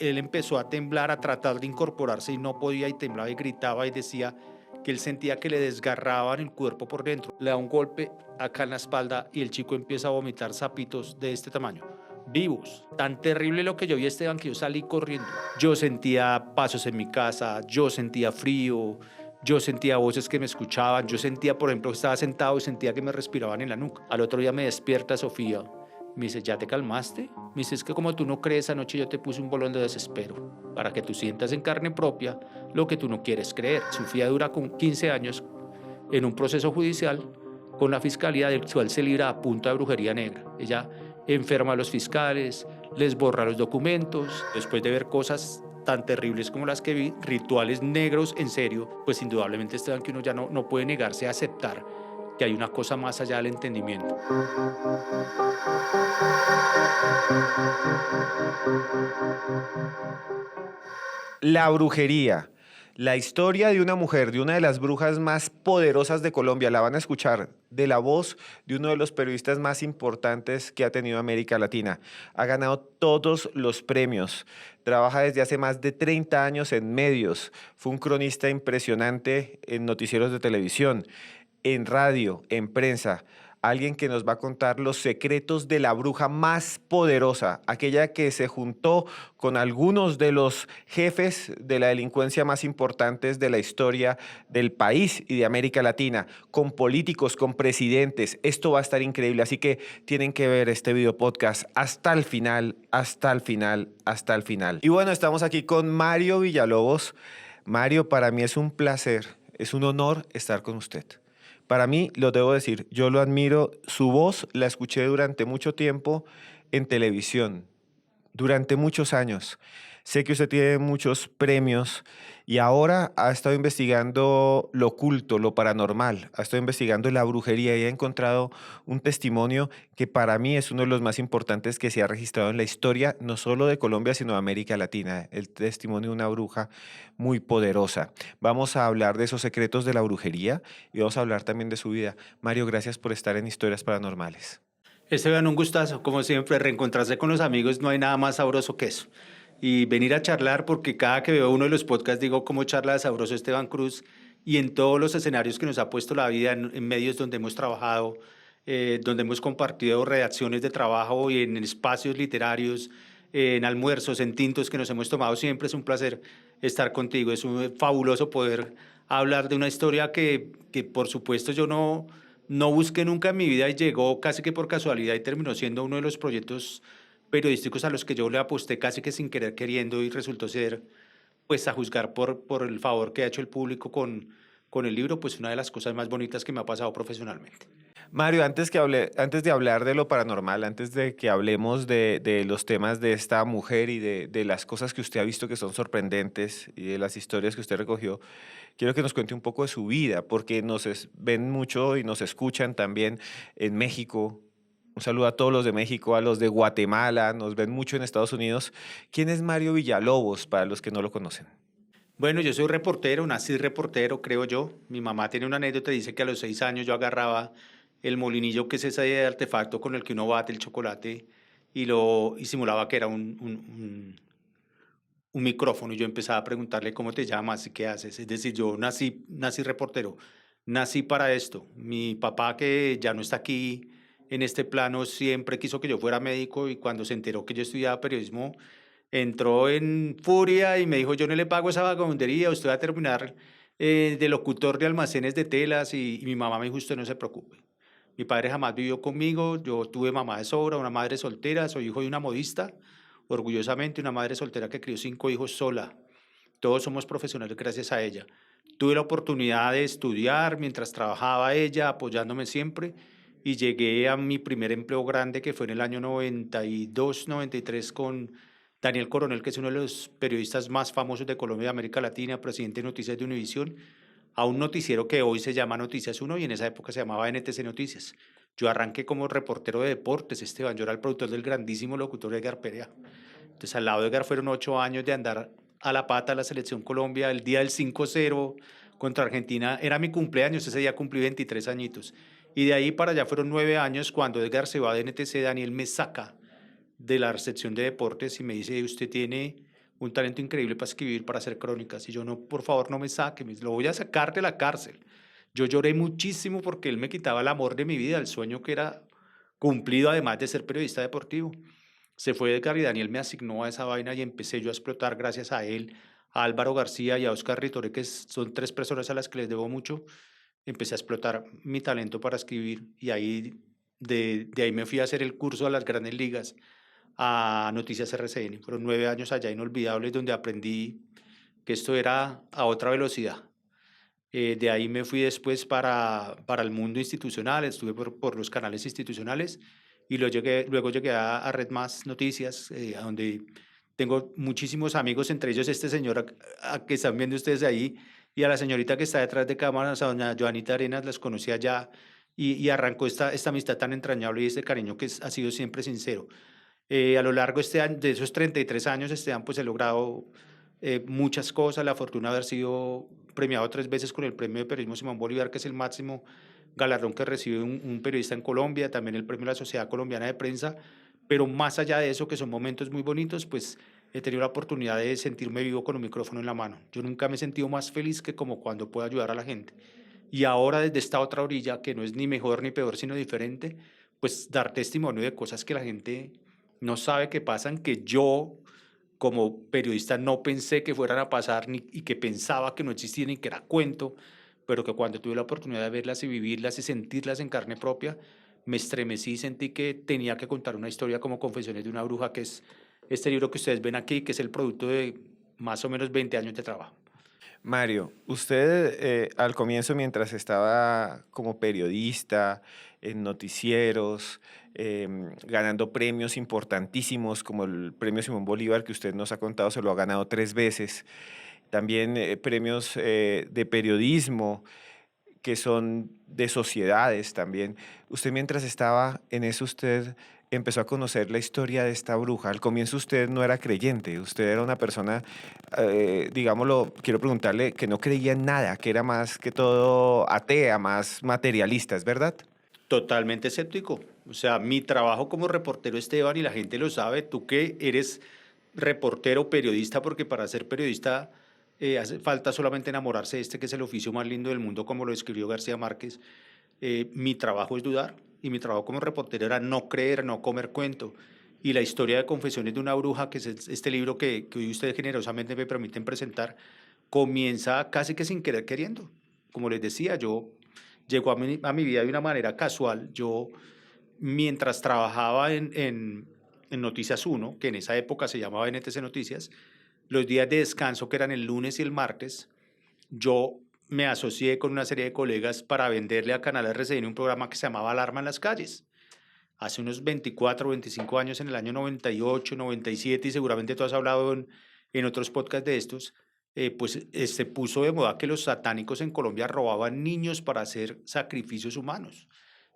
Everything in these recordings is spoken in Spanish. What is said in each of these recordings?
él empezó a temblar, a tratar de incorporarse y no podía y temblaba y gritaba y decía que él sentía que le desgarraban el cuerpo por dentro. Le da un golpe acá en la espalda y el chico empieza a vomitar sapitos de este tamaño, vivos. Tan terrible lo que yo vi, Esteban, que yo salí corriendo. Yo sentía pasos en mi casa, yo sentía frío, yo sentía voces que me escuchaban, yo sentía, por ejemplo, que estaba sentado y sentía que me respiraban en la nuca. Al otro día me despierta Sofía, me dice, ¿ya te calmaste? Me dice, es que como tú no crees, anoche yo te puse un bolón de desespero para que tú sientas en carne propia lo que tú no quieres creer. Sofía dura con 15 años en un proceso judicial con la fiscalía del cual se libra a punta de brujería negra. Ella enferma a los fiscales, les borra los documentos, después de ver cosas tan terribles como las que vi, rituales negros en serio, pues indudablemente Esteban, que uno ya no puede negarse a aceptar que hay una cosa más allá del entendimiento. La brujería. La historia de una mujer, de una de las brujas más poderosas de Colombia, la van a escuchar de la voz de uno de los periodistas más importantes que ha tenido América Latina. Ha ganado todos los premios. Trabaja desde hace más de 30 años en medios. Fue un cronista impresionante en noticieros de televisión, en radio, en prensa. Alguien que nos va a contar los secretos de la bruja más poderosa, aquella que se juntó con algunos de los jefes de la delincuencia más importantes de la historia del país y de América Latina, con políticos, con presidentes. Esto va a estar increíble, así que tienen que ver este video podcast hasta el final, hasta el final, hasta el final. Y bueno, estamos aquí con Mario Villalobos. Mario, para mí es un placer, es un honor estar con usted. Para mí, lo debo decir, yo lo admiro, su voz la escuché durante mucho tiempo en televisión, durante muchos años. Sé que usted tiene muchos premios y ahora ha estado investigando lo oculto, lo paranormal, ha estado investigando la brujería y ha encontrado un testimonio que para mí es uno de los más importantes que se ha registrado en la historia, no solo de Colombia, sino de América Latina, el testimonio de una bruja muy poderosa. Vamos a hablar de esos secretos de la brujería y vamos a hablar también de su vida. Mario, gracias por estar en Historias Paranormales. Esteban, un gustazo, como siempre, reencontrarse con los amigos, no hay nada más sabroso que eso. Y venir a charlar, porque cada que veo uno de los podcasts digo cómo charla de sabroso Esteban Cruz y en todos los escenarios que nos ha puesto la vida, en medios donde hemos trabajado, donde hemos compartido redacciones de trabajo y en espacios literarios, en almuerzos, en tintos que nos hemos tomado, siempre es un placer estar contigo. Es un fabuloso poder hablar de una historia que por supuesto yo no busqué nunca en mi vida y llegó casi que por casualidad y terminó siendo uno de los proyectos periodísticos a los que yo le aposté casi que sin querer queriendo y resultó ser, pues a juzgar por el favor que ha hecho el público con el libro, pues una de las cosas más bonitas que me ha pasado profesionalmente. Mario, antes de hablar de lo paranormal, antes de que hablemos de los temas de esta mujer y de las cosas que usted ha visto que son sorprendentes y de las historias que usted recogió, quiero que nos cuente un poco de su vida, porque ven mucho y nos escuchan también en México. Un saludo a todos los de México, a los de Guatemala, nos ven mucho en Estados Unidos. ¿Quién es Mario Villalobos para los que no lo conocen? Bueno, yo soy reportero, nací reportero, creo yo. Mi mamá tiene una anécdota, dice que a los 6 años yo agarraba el molinillo, que es ese artefacto con el que uno bate el chocolate, y simulaba que era un micrófono y yo empezaba a preguntarle cómo te llamas y qué haces. Es decir, yo nací reportero, nací para esto. Mi papá, que ya no está aquí en este plano, siempre quiso que yo fuera médico y cuando se enteró que yo estudiaba periodismo, entró en furia y me dijo, yo no le pago esa vagabundería, usted va a terminar de locutor de almacenes de telas y mi mamá me dijo, usted no se preocupe. Mi padre jamás vivió conmigo, yo tuve mamá de sobra, una madre soltera, soy hijo de una modista, orgullosamente una madre soltera que crió 5 hijos sola. Todos somos profesionales gracias a ella. Tuve la oportunidad de estudiar mientras trabajaba ella, apoyándome siempre, y llegué a mi primer empleo grande, que fue en el año 92, 93, con Daniel Coronel, que es uno de los periodistas más famosos de Colombia y de América Latina, presidente de Noticias de Univisión, a un noticiero que hoy se llama Noticias Uno y en esa época se llamaba NTC Noticias. Yo arranqué como reportero de deportes, Esteban, yo era el productor del grandísimo locutor Edgar Perea. Entonces, al lado de Edgar fueron 8 años de andar a la pata a la selección Colombia, el día del 5-0 contra Argentina, era mi cumpleaños, ese día cumplí 23 añitos. Y de ahí para allá fueron 9 años, cuando Edgar se va de NTC, Daniel me saca de la sección de deportes y me dice, usted tiene un talento increíble para escribir, para hacer crónicas. Y yo, no, por favor, no me saque, lo voy a sacar de la cárcel. Yo lloré muchísimo porque él me quitaba el amor de mi vida, el sueño que era cumplido, además de ser periodista deportivo. Se fue Edgar y Daniel me asignó a esa vaina y empecé yo a explotar gracias a él, a Álvaro García y a Oscar Ritore, que son tres personas a las que les debo mucho. Empecé a explotar mi talento para escribir y ahí, de ahí me fui a hacer el curso a las grandes ligas, a Noticias RCN. Fueron 9 años allá inolvidables donde aprendí que esto era a otra velocidad. De ahí me fui después para el mundo institucional, estuve por los canales institucionales y luego llegué a Red Más Noticias, a donde tengo muchísimos amigos, entre ellos este señor que están viendo ustedes ahí y a la señorita que está detrás de cámaras, a doña Joanita Arenas, las conocí allá y arrancó esta amistad tan entrañable y este cariño que ha sido siempre sincero. A lo largo de esos 33 años, Esteban, pues he logrado muchas cosas, la fortuna de haber sido premiado 3 veces con el Premio de Periodismo Simón Bolívar, que es el máximo galardón que recibe un periodista en Colombia, también el Premio de la Sociedad Colombiana de Prensa, pero más allá de eso, que son momentos muy bonitos, pues he tenido la oportunidad de sentirme vivo con un micrófono en la mano. Yo nunca me he sentido más feliz que como cuando puedo ayudar a la gente. Y ahora desde esta otra orilla, que no es ni mejor ni peor, sino diferente, pues dar testimonio de cosas que la gente no sabe que pasan, que yo como periodista no pensé que fueran a pasar y que pensaba que no existían y que era cuento, pero que cuando tuve la oportunidad de verlas y vivirlas y sentirlas en carne propia, me estremecí y sentí que tenía que contar una historia como Confesiones de una bruja, que es este libro que ustedes ven aquí, que es el producto de más o menos 20 años de trabajo. Mario, usted al comienzo, mientras estaba como periodista en noticieros, ganando premios importantísimos como el Premio Simón Bolívar, que usted nos ha contado, se lo ha ganado 3 veces, también premios de periodismo, que son de sociedades también. Usted mientras estaba en eso, usted empezó a conocer la historia de esta bruja. Al comienzo usted no era creyente, usted era una persona, digámoslo, quiero preguntarle, que no creía en nada, que era más que todo atea, más materialista, ¿es verdad? Totalmente escéptico. O sea, mi trabajo como reportero, Esteban, y la gente lo sabe, tú que eres reportero, periodista, porque para ser periodista hace falta solamente enamorarse de este que es el oficio más lindo del mundo, como lo escribió García Márquez. Mi trabajo es dudar y mi trabajo como reportero era no creer, no comer cuento. Y la historia de Confesiones de una bruja, que es este libro que hoy ustedes generosamente me permiten presentar, comienza casi que sin querer queriendo. Como les decía, yo llegó a mi vida de una manera casual. Yo, mientras trabajaba en Noticias Uno, que en esa época se llamaba NTC Noticias, los días de descanso, que eran el lunes y el martes, yo me asocié con una serie de colegas para venderle a Canal RCN un programa que se llamaba Alarma en las calles. Hace unos 24 o 25 años, en el año 98, 97, y seguramente tú has hablado en otros podcasts de estos, pues se puso de moda que los satánicos en Colombia robaban niños para hacer sacrificios humanos.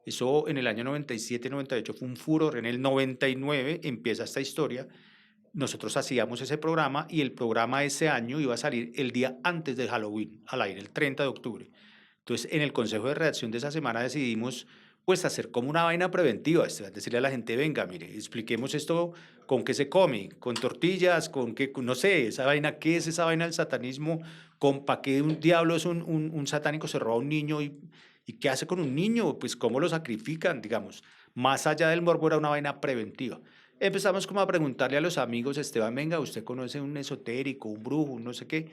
Eso en el año 97, 98 fue un furor. En el 99 empieza esta historia. Nosotros hacíamos ese programa y el programa ese año iba a salir el día antes de Halloween, al aire, el 30 de octubre. Entonces, en el consejo de redacción de esa semana decidimos pues hacer como una vaina preventiva, decirle a la gente, venga, mire, expliquemos esto, con qué se come, con tortillas, con qué, no sé, esa vaina, qué es esa vaina del satanismo, con para qué un diablo es un satánico, se roba a un niño y qué hace con un niño, pues cómo lo sacrifican, digamos, más allá del morbo era una vaina preventiva. Empezamos como a preguntarle a los amigos, Esteban, venga, ¿usted conoce un esotérico, un brujo, un no sé qué?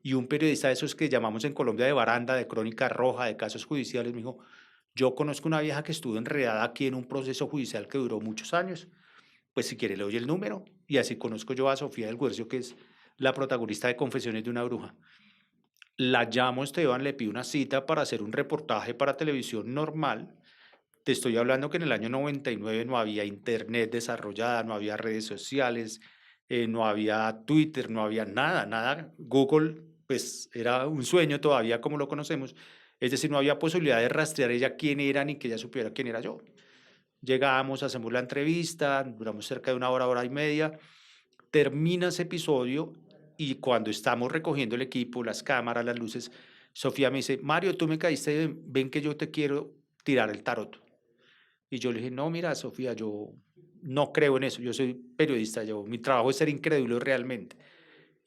Y un periodista de esos que llamamos en Colombia de baranda, de crónica roja, de casos judiciales, me dijo, yo conozco una vieja que estuvo enredada aquí en un proceso judicial que duró muchos años. Pues si quiere le doy el número. Y así conozco yo a Sofía del Guercio, que es la protagonista de Confesiones de una bruja. La llamo, Esteban, le pido una cita para hacer un reportaje para televisión normal. Te estoy hablando que en el año 99 no había internet desarrollada, no había redes sociales, no había Twitter, no había nada, nada. Google, pues era un sueño todavía como lo conocemos. Es decir, no había posibilidad de rastrear ella quién era ni que ella supiera quién era yo. Llegamos, hacemos la entrevista, duramos cerca de una hora, hora y media. Termina ese episodio y cuando estamos recogiendo el equipo, las cámaras, las luces, Sofía me dice, Mario, tú me caíste bien, ven que yo te quiero tirar el tarot. Y yo le dije, no, mira, Sofía, yo no creo en eso, yo soy periodista, mi trabajo es ser incrédulo realmente.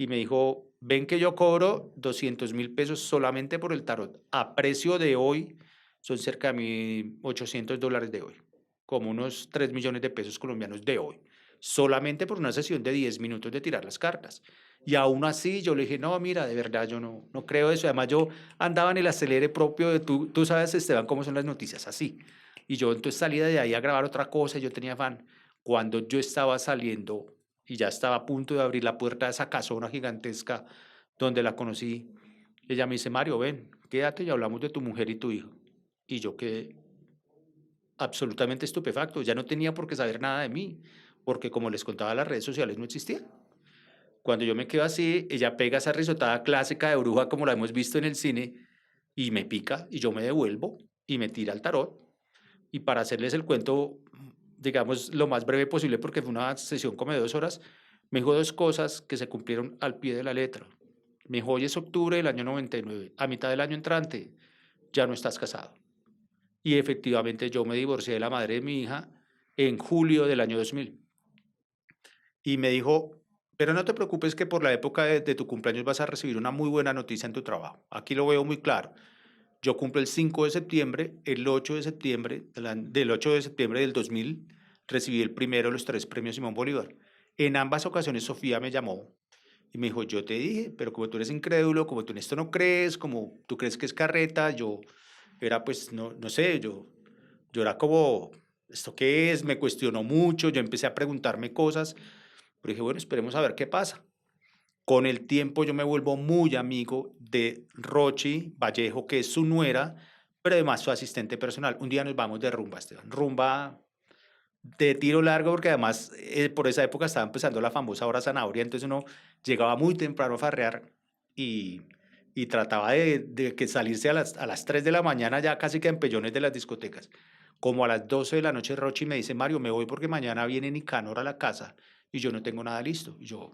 y me dijo, ven que yo cobro 200.000 pesos solamente por el tarot. A precio de hoy son cerca de $1.800 de hoy, como unos 3 millones de pesos colombianos de hoy, solamente por una sesión de 10 minutos de tirar las cartas. Y aún así yo le dije, no, mira, de verdad yo no creo eso. Además yo andaba en el acelere propio de tú sabes, Esteban, cómo son las noticias, así. Y yo entonces salí de ahí a grabar otra cosa, y yo tenía afán. Cuando yo estaba saliendo y ya estaba a punto de abrir la puerta de esa casona gigantesca donde la conocí, ella me dice, Mario, ven, quédate y hablamos de tu mujer y tu hijo. Y yo quedé absolutamente estupefacto, ya no tenía por qué saber nada de mí, porque como les contaba, las redes sociales no existían. Cuando yo me quedo así, ella pega esa risotada clásica de bruja como la hemos visto en el cine y me pica y yo me devuelvo y me tira al tarot. Y para hacerles el cuento, digamos, lo más breve posible, porque fue una sesión como de 2 horas, me dijo dos cosas que se cumplieron al pie de la letra. Me dijo, hoy es octubre del año 99, a mitad del año entrante ya no estás casado. Y efectivamente yo me divorcié de la madre de mi hija en julio del año 2000. Y me dijo, pero no te preocupes que por la época de tu cumpleaños vas a recibir una muy buena noticia en tu trabajo. Aquí lo veo muy claro. Yo cumplo el 5 de septiembre, el 8 de septiembre, del 8 de septiembre del 2000, recibí el primero de los 3 premios Simón Bolívar. En ambas ocasiones Sofía me llamó y me dijo, yo te dije, pero como tú eres incrédulo, como tú en esto no crees, como tú crees que es carreta, yo era pues, no sé, yo era como, ¿esto qué es? Me cuestionó mucho, yo empecé a preguntarme cosas, pero dije, bueno, esperemos a ver qué pasa. Con el tiempo yo me vuelvo muy amigo de Rochi Vallejo, que es su nuera, pero además su asistente personal. Un día nos vamos de rumba, Esteban. Rumba de tiro largo, porque además por esa época estaba empezando la famosa hora zanahoria, entonces uno llegaba muy temprano a farrear y, y trataba de que salirse a las 3 de la mañana ya casi que en pellones de las discotecas. Como a las 12 de la noche Rochi me dice, Mario, me voy porque mañana viene Nicanor a la casa y yo no tengo nada listo. Y yo,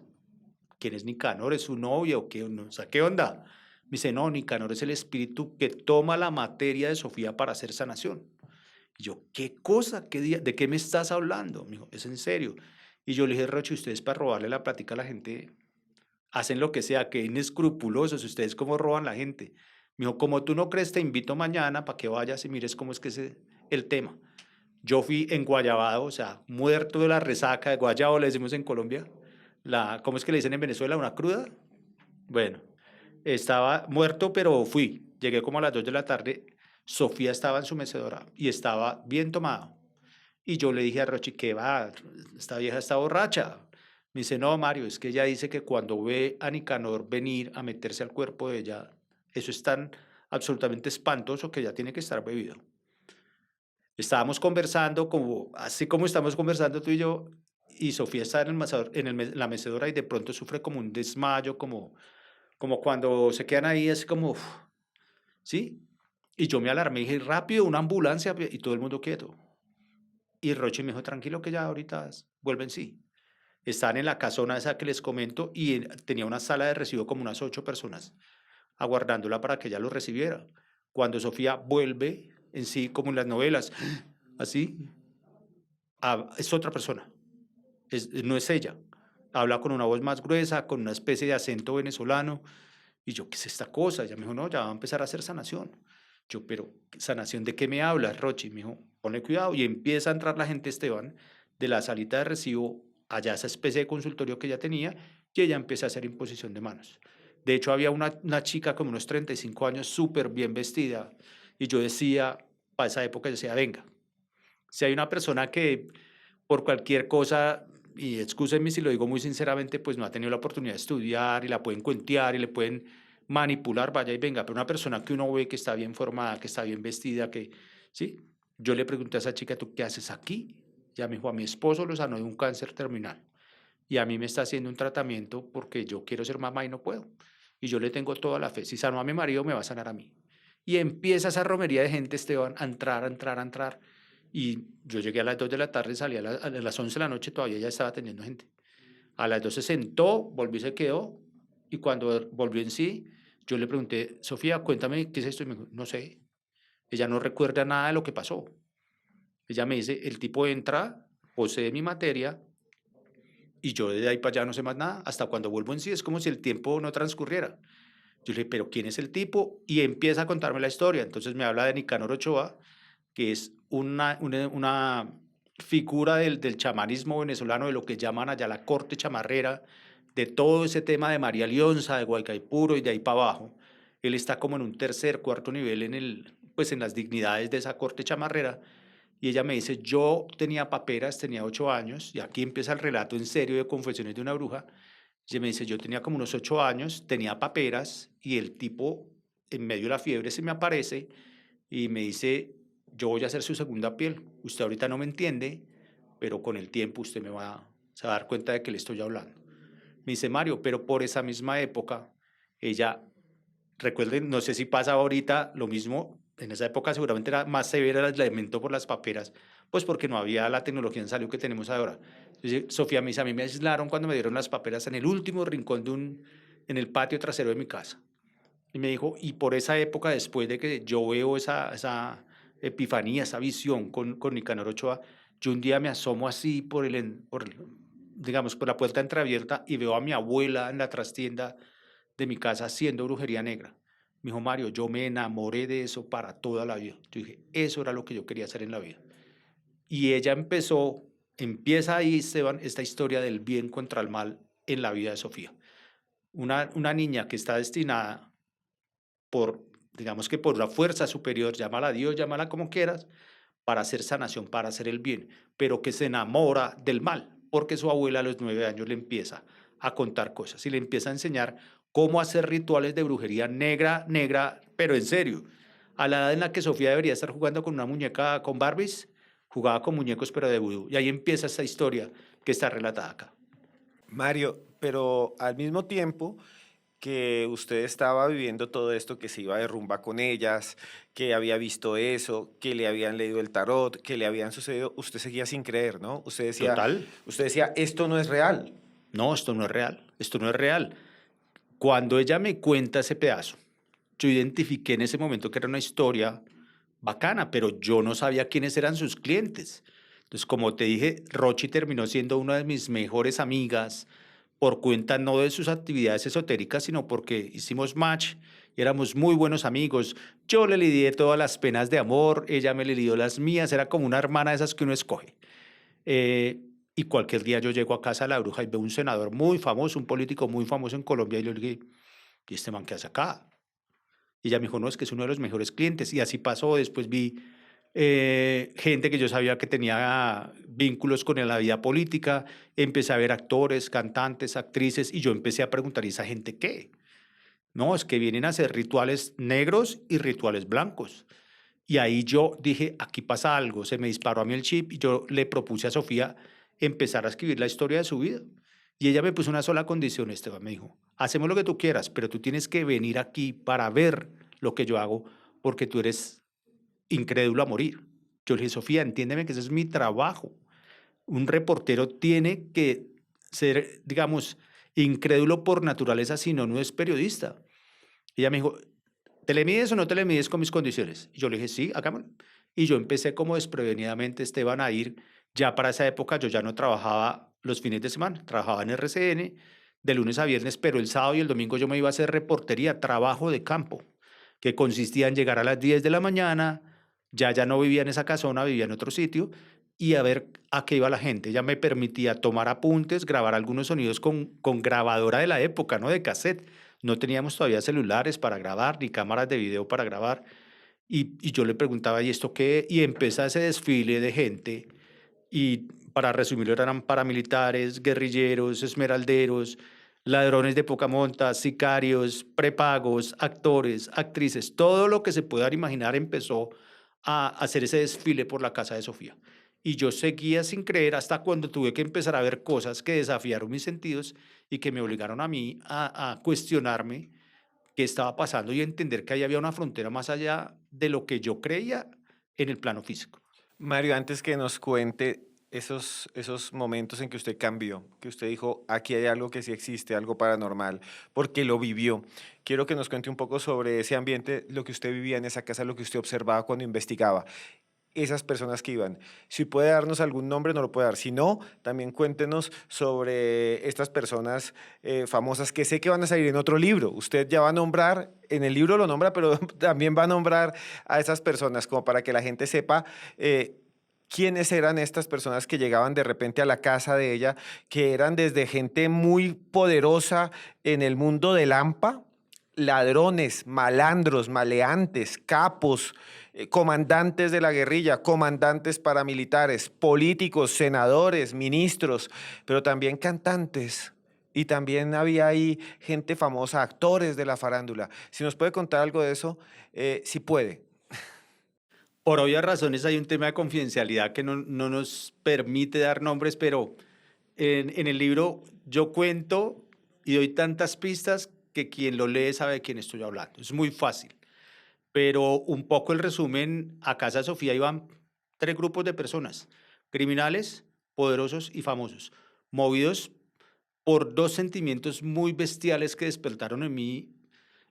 ¿quién es Nicanor? ¿Es su novia o qué? O sea, ¿qué onda? Me dice, no, Nicanor es el espíritu que toma la materia de Sofía para hacer sanación. Y yo, ¿qué cosa? ¿Qué día? ¿De qué me estás hablando? Me dijo, ¿es en serio? Y yo le dije, Roche, ustedes para robarle la plática a la gente hacen lo que sea, que inescrupulosos, ustedes cómo roban la gente. Me dijo, como tú no crees, te invito mañana para que vayas y mires cómo es que es el tema. Yo fui en Guayabado, o sea, muerto de la resaca de Guayabo, le decimos en Colombia. ¿Cómo es que le dicen en Venezuela? ¿Una cruda? Bueno, estaba muerto, pero fui. Llegué como a las 2 de la tarde. Sofía estaba en su mecedora y estaba bien tomada. Y yo le dije a Rochi, ¿qué va? Esta vieja está borracha. Me dice, no, Mario, es que ella dice que cuando ve a Nicanor venir a meterse al cuerpo de ella, eso es tan absolutamente espantoso que ya tiene que estar bebido. Estábamos conversando, así como estamos conversando tú y yo, y Sofía está en la mecedora y de pronto sufre como un desmayo, como cuando se quedan ahí, así como, uf, ¿sí? Y yo me alarmé y dije, rápido, una ambulancia, y todo el mundo quieto. Y Roche me dijo, tranquilo que ya ahorita vuelven, sí. Estaban en la casona esa que les comento y tenía una sala de recibo como unas 8 personas, aguardándola para que ella lo recibiera. Cuando Sofía vuelve en sí, como en las novelas, así, es otra persona, no es ella. Habla con una voz más gruesa, con una especie de acento venezolano. Y yo, ¿qué es esta cosa? Ella me dijo, no, ya va a empezar a hacer sanación. Yo, pero ¿sanación de qué me hablas, Rochi? Me dijo, ponle cuidado. Y empieza a entrar la gente, Esteban, de la salita de recibo, allá esa especie de consultorio que ella tenía, y ella empieza a hacer imposición de manos. De hecho, había una chica como unos 35 años, súper bien vestida, y yo decía, para esa época, yo decía, venga, si hay una persona que por cualquier cosa, y excúsenme si lo digo muy sinceramente, pues no ha tenido la oportunidad de estudiar y la pueden cuentear y le pueden manipular, vaya y venga, pero una persona que uno ve que está bien formada, que está bien vestida, que, ¿sí? Yo le pregunté a esa chica, ¿tú qué haces aquí? Ya me dijo, a mi esposo lo sanó de un cáncer terminal y a mí me está haciendo un tratamiento porque yo quiero ser mamá y no puedo. Y yo le tengo toda la fe. Si sanó a mi marido, me va a sanar a mí. Y empieza esa romería de gente, Esteban, a entrar, a entrar, a entrar. Y yo llegué a las 2 de la tarde, salí a las 11 de la noche, todavía ya estaba atendiendo gente. A las 12 sentó, volvió y se quedó. Y cuando volvió en sí, yo le pregunté, Sofía, cuéntame qué es esto. Y me dijo, no sé. Ella no recuerda nada de lo que pasó. Ella me dice, el tipo entra, posee mi materia, y yo de ahí para allá no sé más nada, hasta cuando vuelvo en sí es como si el tiempo no transcurriera. Yo le dije, pero ¿quién es el tipo? Y empieza a contarme la historia. Entonces me habla de Nicanor Ochoa, que es una figura del chamanismo venezolano, de lo que llaman allá la corte chamarrera, de todo ese tema de María Leonza, de Guaycaipuro y de ahí para abajo. Él está como en un tercer, cuarto nivel pues en las dignidades de esa corte chamarrera. Y ella me dice, yo tenía paperas, tenía 8 años, y aquí empieza el relato en serio de Confesiones de una bruja. Ella me dice, yo tenía como unos 8 años, tenía paperas, y el tipo en medio de la fiebre se me aparece y me dice, yo voy a hacer su segunda piel. Usted ahorita no me entiende, pero con el tiempo usted se va a dar cuenta de que le estoy hablando. Me dice, Mario, pero por esa misma época, ella, recuerden, no sé si pasa ahorita lo mismo, en esa época seguramente era más severa el aislamiento por las paperas, pues porque no había la tecnología en salud que tenemos ahora. Entonces, Sofía me dice, a mí me aislaron cuando me dieron las paperas en el último rincón en el patio trasero de mi casa. Y me dijo, y por esa época, después de que yo veo esa epifanía, esa visión con Nicanor Ochoa, yo un día me asomo así digamos, por la puerta entreabierta y veo a mi abuela en la trastienda de mi casa haciendo brujería negra. Me dijo, Mario, yo me enamoré de eso para toda la vida. Yo dije, eso era lo que yo quería hacer en la vida. Y ella empieza ahí, Esteban, esta historia del bien contra el mal en la vida de Sofía. Una niña que está destinada por, digamos que por la fuerza superior, llámala a Dios, llámala como quieras, para hacer sanación, para hacer el bien, pero que se enamora del mal, porque su abuela a los 9 años le empieza a contar cosas y le empieza a enseñar cómo hacer rituales de brujería negra, negra, pero en serio. A la edad en la que Sofía debería estar jugando con una muñeca con Barbies, jugaba con muñecos pero de vudú. Y ahí empieza esta historia que está relatada acá. Mario, pero al mismo tiempo que usted estaba viviendo todo esto, que se iba de rumba con ellas, que había visto eso, que le habían leído el tarot, que le habían sucedido, usted seguía sin creer, ¿no? Total, Usted decía, esto no es real. no, esto no es real, esto no es real. Cuando ella me cuenta ese pedazo, yo identifiqué en ese momento que era una historia bacana, pero yo no sabía quiénes eran sus clientes. Entonces, como te dije, Rochi terminó siendo una de mis mejores amigas por cuenta no de sus actividades esotéricas, sino porque hicimos match y éramos muy buenos amigos. Yo le lidié todas las penas de amor, ella me lidió las mías, era como una hermana de esas que uno escoge. Eh, y cualquier día yo llego a casa de la bruja y veo un senador muy famoso, un político muy famoso en Colombia, y yo le dije, ¿y este man qué hace acá? Y ella me dijo, no, es que es uno de los mejores clientes. Y así pasó. Después vi gente que yo sabía que tenía vínculos con la vida política. Empecé a ver actores, cantantes, actrices, y yo empecé a preguntar, ¿y esa gente qué? No, es que vienen a hacer rituales negros y rituales blancos. Y ahí yo dije, aquí pasa algo, se me disparó a mí el chip y yo le propuse a Sofía empezar a escribir la historia de su vida. Y ella me puso una sola condición, Esteban, me dijo, hacemos lo que tú quieras, pero tú tienes que venir aquí para ver lo que yo hago, porque tú eres incrédulo a morir. Yo le dije, Sofía, entiéndeme que ese es mi trabajo. Un reportero tiene que ser, digamos, incrédulo por naturaleza, si no, no es periodista. Y ella me dijo, ¿te le mides o no te le mides con mis condiciones? Y yo le dije, sí, hagámoslo. Y yo empecé como desprevenidamente, Esteban, a ir. Ya para esa época yo ya no trabajaba los fines de semana, trabajaba en RCN de lunes a viernes, pero el sábado y el domingo yo me iba a hacer reportería, trabajo de campo, que consistía en llegar a las 10 de la mañana, ya no vivía en esa casona, vivía en otro sitio, y a ver a qué iba la gente. Ya me permitía tomar apuntes, grabar algunos sonidos con grabadora de la época, ¿no? De cassette. No teníamos todavía celulares para grabar, ni cámaras de video para grabar. Y yo le preguntaba, ¿y esto qué? Y empieza ese desfile de gente. Y para resumirlo, eran paramilitares, guerrilleros, esmeralderos, ladrones de poca monta, sicarios, prepagos, actores, actrices. Todo lo que se pueda imaginar empezó a hacer ese desfile por la casa de Sofía. Y yo seguía sin creer hasta cuando tuve que empezar a ver cosas que desafiaron mis sentidos y que me obligaron a mí a cuestionarme qué estaba pasando y entender que ahí había una frontera más allá de lo que yo creía en el plano físico. Mario, antes que nos cuente esos momentos en que usted cambió, que usted dijo, aquí hay algo que sí existe, algo paranormal, porque lo vivió. Quiero que nos cuente un poco sobre ese ambiente, lo que usted vivía en esa casa, lo que usted observaba cuando investigaba. esas personas que iban. Si puede darnos algún nombre, no lo puede dar. Si no, también cuéntenos sobre estas personas famosas que sé que van a salir en otro libro. Usted ya va a nombrar, en el libro lo nombra, pero también va a nombrar a esas personas como para que la gente sepa quiénes eran estas personas que llegaban de repente a la casa de ella, que eran desde gente muy poderosa en el mundo del AMPA, ladrones, malandros, maleantes, capos, comandantes de la guerrilla, comandantes paramilitares, políticos, senadores, ministros, pero también cantantes. Y también había ahí gente famosa, actores de la farándula. Si nos puede contar algo de eso, si puede. Por obvias razones hay un tema de confidencialidad que no nos permite dar nombres, pero en el libro yo cuento y doy tantas pistas que quien lo lee sabe de quién estoy hablando. Es muy fácil. Pero un poco el resumen, a Casa Sofía iban tres grupos de personas: criminales, poderosos y famosos, movidos por dos sentimientos muy bestiales que despertaron en mí,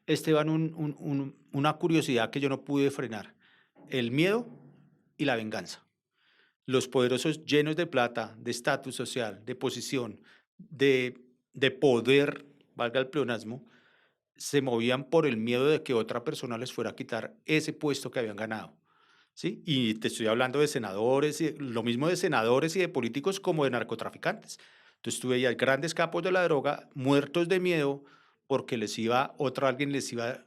Esteban, una curiosidad que yo no pude frenar: el miedo y la venganza. Los poderosos, llenos de plata, de estatus social, de posición, de poder, valga el pleonasmo, se movían por el miedo de que otra persona les fuera a quitar ese puesto que habían ganado. ¿Sí? Y te estoy hablando de senadores, y lo mismo de senadores y de políticos como de narcotraficantes. Entonces tú veías grandes capos de la droga muertos de miedo porque alguien les iba a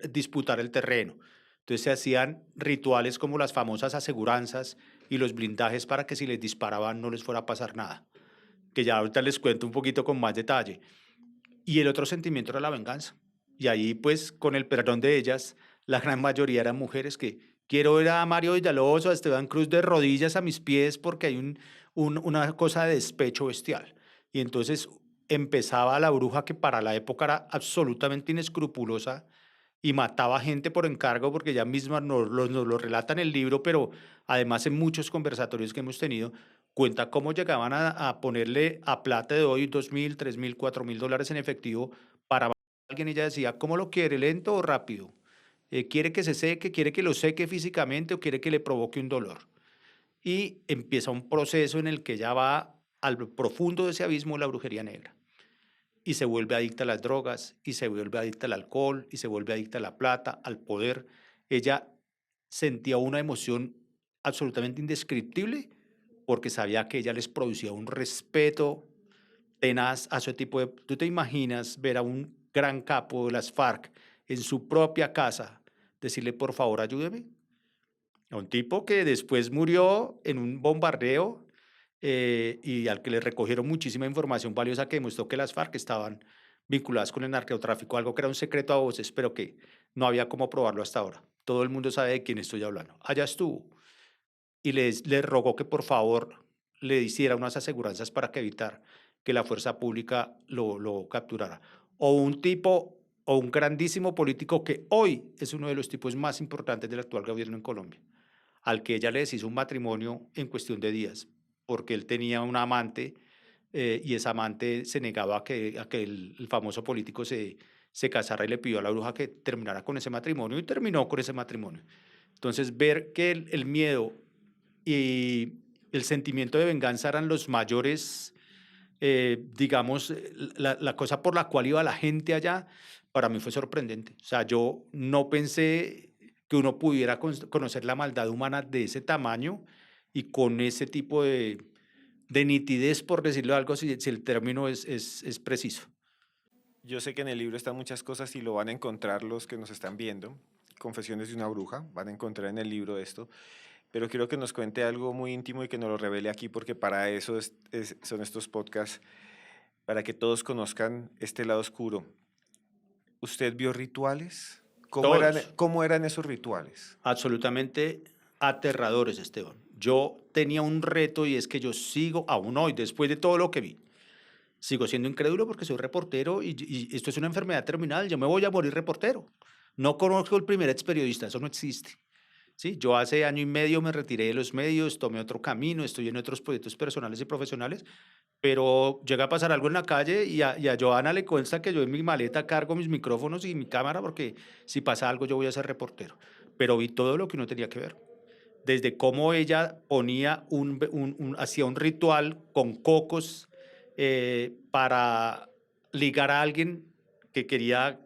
disputar el terreno. Entonces se hacían rituales como las famosas aseguranzas y los blindajes para que si les disparaban no les fuera a pasar nada, que ya ahorita les cuento un poquito con más detalle. Y el otro sentimiento era la venganza. Y ahí, pues, con el perdón de ellas, la gran mayoría eran mujeres que quiero ver a Mario Villalobos o a Esteban Cruz de rodillas a mis pies porque hay una cosa de despecho bestial. Y entonces empezaba la bruja, que para la época era absolutamente inescrupulosa y mataba gente por encargo, porque ella misma nos lo relata en el libro, pero además en muchos conversatorios que hemos tenido, cuenta cómo llegaban a ponerle a plata de hoy 2.000, 3.000, $4.000 en efectivo para matar a alguien. Ella decía: ¿cómo lo quiere, lento o rápido? ¿Quiere que se seque? ¿Quiere que lo seque físicamente o quiere que le provoque un dolor? Y empieza un proceso en el que ella va al profundo de ese abismo de la brujería negra y se vuelve adicta a las drogas, y se vuelve adicta al alcohol, y se vuelve adicta a la plata, al poder. Ella sentía una emoción absolutamente indescriptible porque sabía que ella les producía un respeto tenaz a ese tipo de... ¿Tú te imaginas ver a un gran capo de las FARC en su propia casa decirle: por favor, ayúdeme? A un tipo que después murió en un bombardeo, y al que le recogieron muchísima información valiosa que demostró que las FARC estaban vinculadas con el narcotráfico, algo que era un secreto a voces, pero que no había cómo probarlo hasta ahora. Todo el mundo sabe de quién estoy hablando. Allá estuvo y le rogó que por favor le hiciera unas aseguranzas para que evitar que la fuerza pública lo capturara. O un tipo o un grandísimo político que hoy es uno de los tipos más importantes del actual gobierno en Colombia, al que ella le deshizo un matrimonio en cuestión de días, porque él tenía una amante, y esa amante se negaba a que el famoso político se casara, y le pidió a la bruja que terminara con ese matrimonio y terminó con ese matrimonio. Entonces, ver que el miedo y el sentimiento de venganza eran los mayores, digamos, la cosa por la cual iba la gente allá, para mí fue sorprendente. O sea, yo no pensé que uno pudiera conocer la maldad humana de ese tamaño y con ese tipo de nitidez, por decirlo algo, si el término es preciso. Yo sé que en el libro están muchas cosas y lo van a encontrar los que nos están viendo. Confesiones de una bruja, van a encontrar en el libro esto. Pero quiero que nos cuente algo muy íntimo y que nos lo revele aquí, porque para eso son estos podcasts, para que todos conozcan este lado oscuro. ¿Usted vio rituales? Todos. Cómo eran esos rituales? Absolutamente aterradores, Esteban. Yo tenía un reto, y es que yo sigo, aún hoy, después de todo lo que vi, sigo siendo incrédulo porque soy reportero y esto es una enfermedad terminal. Yo me voy a morir reportero. No conozco el primer ex periodista, eso no existe. Sí, yo hace año y medio me retiré de los medios, tomé otro camino, estoy en otros proyectos personales y profesionales, pero llega a pasar algo en la calle y a Joana le consta que yo en mi maleta cargo mis micrófonos y mi cámara, porque si pasa algo yo voy a ser reportero. Pero vi todo lo que uno tenía que ver. desde cómo ella ponía hacía un ritual con cocos para ligar a alguien que quería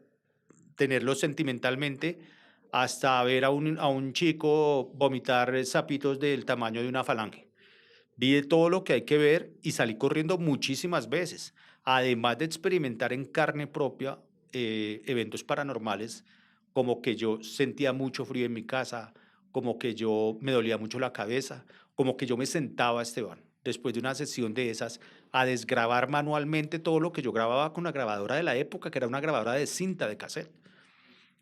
tenerlo sentimentalmente, hasta ver a un chico vomitar sapitos del tamaño de una falange. Vi de todo lo que hay que ver y salí corriendo muchísimas veces, además de experimentar en carne propia eventos paranormales, como que yo sentía mucho frío en mi casa, como que yo me dolía mucho la cabeza, como que yo me sentaba, Esteban, después de una sesión de esas, a desgrabar manualmente todo lo que yo grababa con la grabadora de la época, que era una grabadora de cinta de cassette.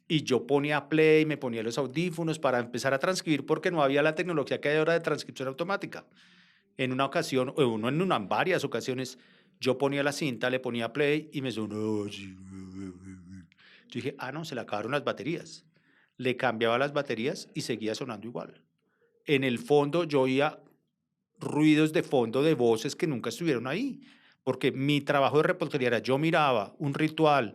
Y yo ponía play, me ponía los audífonos para empezar a transcribir porque no había la tecnología que hay ahora de transcripción automática. En una ocasión, o uno en varias ocasiones, yo ponía la cinta, le ponía play y me sonó así. Yo dije, ah, no, se le acabaron las baterías. Le cambiaba las baterías y seguía sonando igual. En el fondo yo oía ruidos de fondo de voces que nunca estuvieron ahí, porque mi trabajo de reportería era, yo miraba un ritual,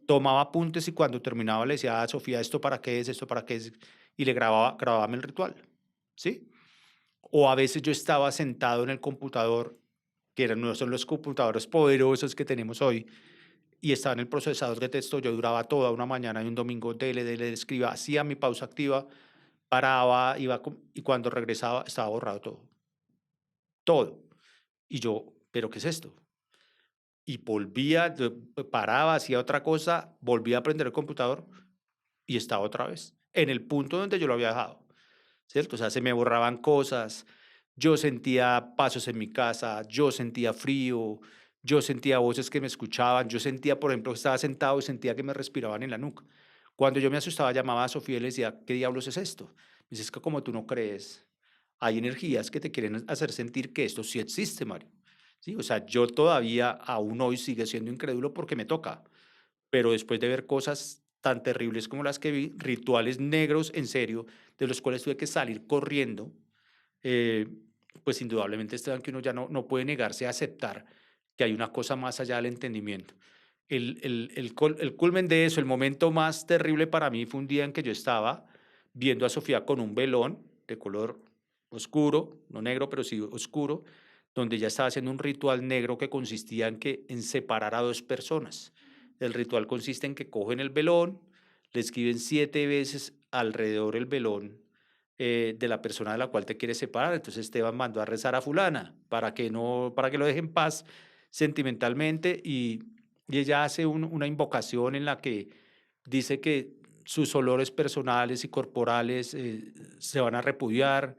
tomaba apuntes y cuando terminaba le decía a Sofía, ¿esto para qué es? ¿Esto para qué es? Y le grababa el ritual, ¿sí? O a veces yo estaba sentado en el computador, que no son los computadores poderosos que tenemos hoy, y estaba en el procesador de texto, yo duraba toda una mañana y un domingo, dele, escribía, hacía mi pausa activa, paraba, y cuando regresaba estaba borrado todo, todo. Y yo, ¿pero qué es esto? Y volvía, paraba, hacía otra cosa, volvía a prender el computador y estaba otra vez, en el punto donde yo lo había dejado, ¿cierto? O sea, se me borraban cosas, yo sentía pasos en mi casa, yo sentía frío, yo sentía voces que me escuchaban, yo sentía, por ejemplo, que estaba sentado y sentía que me respiraban en la nuca. Cuando yo me asustaba, llamaba a Sofía y le decía, ¿qué diablos es esto? Me dice, es que como tú no crees, hay energías que te quieren hacer sentir que esto sí existe, Mario. Sí, o sea, yo todavía, aún hoy, sigue siendo incrédulo porque me toca, pero después de ver cosas tan terribles como las que vi, rituales negros en serio, de los cuales tuve que salir corriendo, eh, pues indudablemente, Esteban, que uno ya no puede negarse a aceptar que hay una cosa más allá del entendimiento. El culmen de eso, el momento más terrible para mí fue un día en que yo estaba viendo a Sofía con un velón de color oscuro, no negro, pero sí oscuro, donde ella estaba haciendo un ritual negro que consistía en separar a dos personas. El ritual consiste en que cogen el velón, le escriben 7 veces alrededor el velón de la persona de la cual te quieres separar. Entonces Esteban mandó a rezar a fulana para que no, para que lo deje en paz sentimentalmente y ella hace una invocación en la que dice que sus olores personales y corporales se van a repudiar,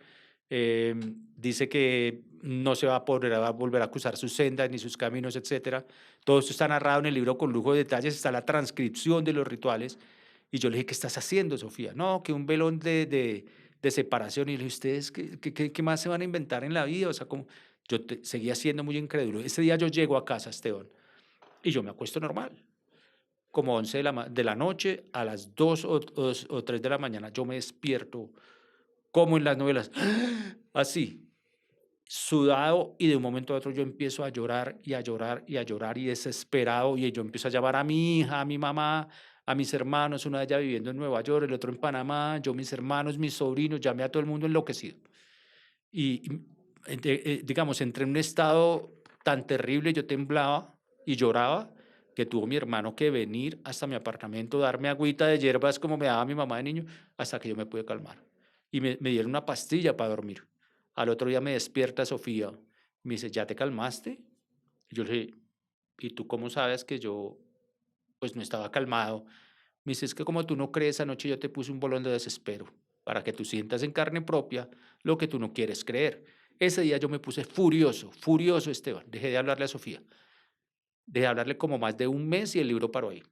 dice que no se va a poder volver a cruzar sus sendas ni sus caminos, etcétera. Todo esto está narrado en el libro con lujo de detalles, está la transcripción de los rituales. Y yo le dije, ¿qué estás haciendo, Sofía? No, que un velón de separación. Y le dije, ¿ustedes qué más se van a inventar en la vida? O sea, como seguía siendo muy incrédulo. Ese día yo llego a casa, Esteban, y yo me acuesto normal, como 11 de la noche, a las 2 o 3 de la mañana, yo me despierto, como en las novelas, así, sudado, y de un momento a otro yo empiezo a llorar y a llorar y a llorar y desesperado, y yo empiezo a llamar a mi hija, a mi mamá, a mis hermanos, una de ellas viviendo en Nueva York, el otro en Panamá, yo, mis hermanos, mis sobrinos, llamé a todo el mundo enloquecido. Digamos, entré en un estado tan terrible, yo temblaba y lloraba, que tuvo mi hermano que venir hasta mi apartamento, darme agüita de hierbas como me daba mi mamá de niño, hasta que yo me pude calmar. Y me dieron una pastilla para dormir. Al otro día me despierta Sofía, me dice, ¿ya te calmaste? Y yo le dije, ¿y tú cómo sabes que yo pues no estaba calmado? Me dice, es que como tú no crees, anoche yo te puse un bolón de desespero para que tú sientas en carne propia lo que tú no quieres creer. Ese día yo me puse furioso, furioso, Esteban. Dejé de hablarle a Sofía. Dejé de hablarle como más de un mes y el libro paró ahí.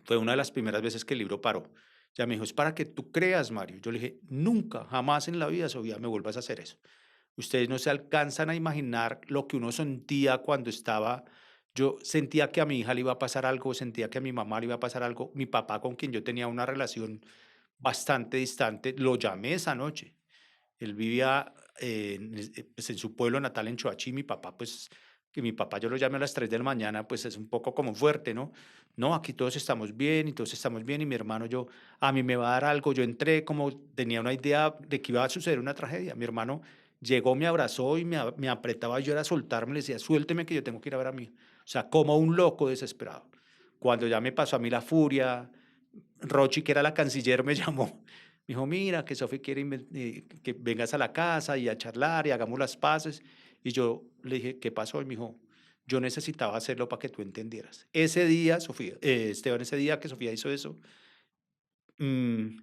Fue una de las primeras veces que el libro paró. Ya me dijo, es para que tú creas, Mario. Yo le dije, nunca, jamás en la vida, Sofía, me vuelvas a hacer eso. Ustedes no se alcanzan a imaginar lo que uno sentía cuando estaba. Yo sentía que a mi hija le iba a pasar algo, sentía que a mi mamá le iba a pasar algo. Mi papá, con quien yo tenía una relación bastante distante, lo llamé esa noche. Él vivía pues, en su pueblo natal, en Choachí. Mi papá, pues, que mi papá yo lo llame a las 3 de la mañana, pues es un poco como fuerte, ¿no? No, aquí todos estamos bien y todos estamos bien y mi hermano yo, a mí me va a dar algo, yo entré como tenía una idea de que iba a suceder una tragedia. Mi hermano llegó, me abrazó y me apretaba, yo era soltarme, le decía, suélteme que yo tengo que ir a ver a mí. O sea, como un loco desesperado. Cuando ya me pasó a mí la furia, Rochi, que era la canciller, me llamó. Me dijo, mira, que Sofi quiere que vengas a la casa y a charlar y hagamos las paces. Y yo le dije, ¿qué pasó? Y me dijo, yo necesitaba hacerlo para que tú entendieras. Ese día, Sofía, Esteban, ese día que Sofía hizo eso, mm,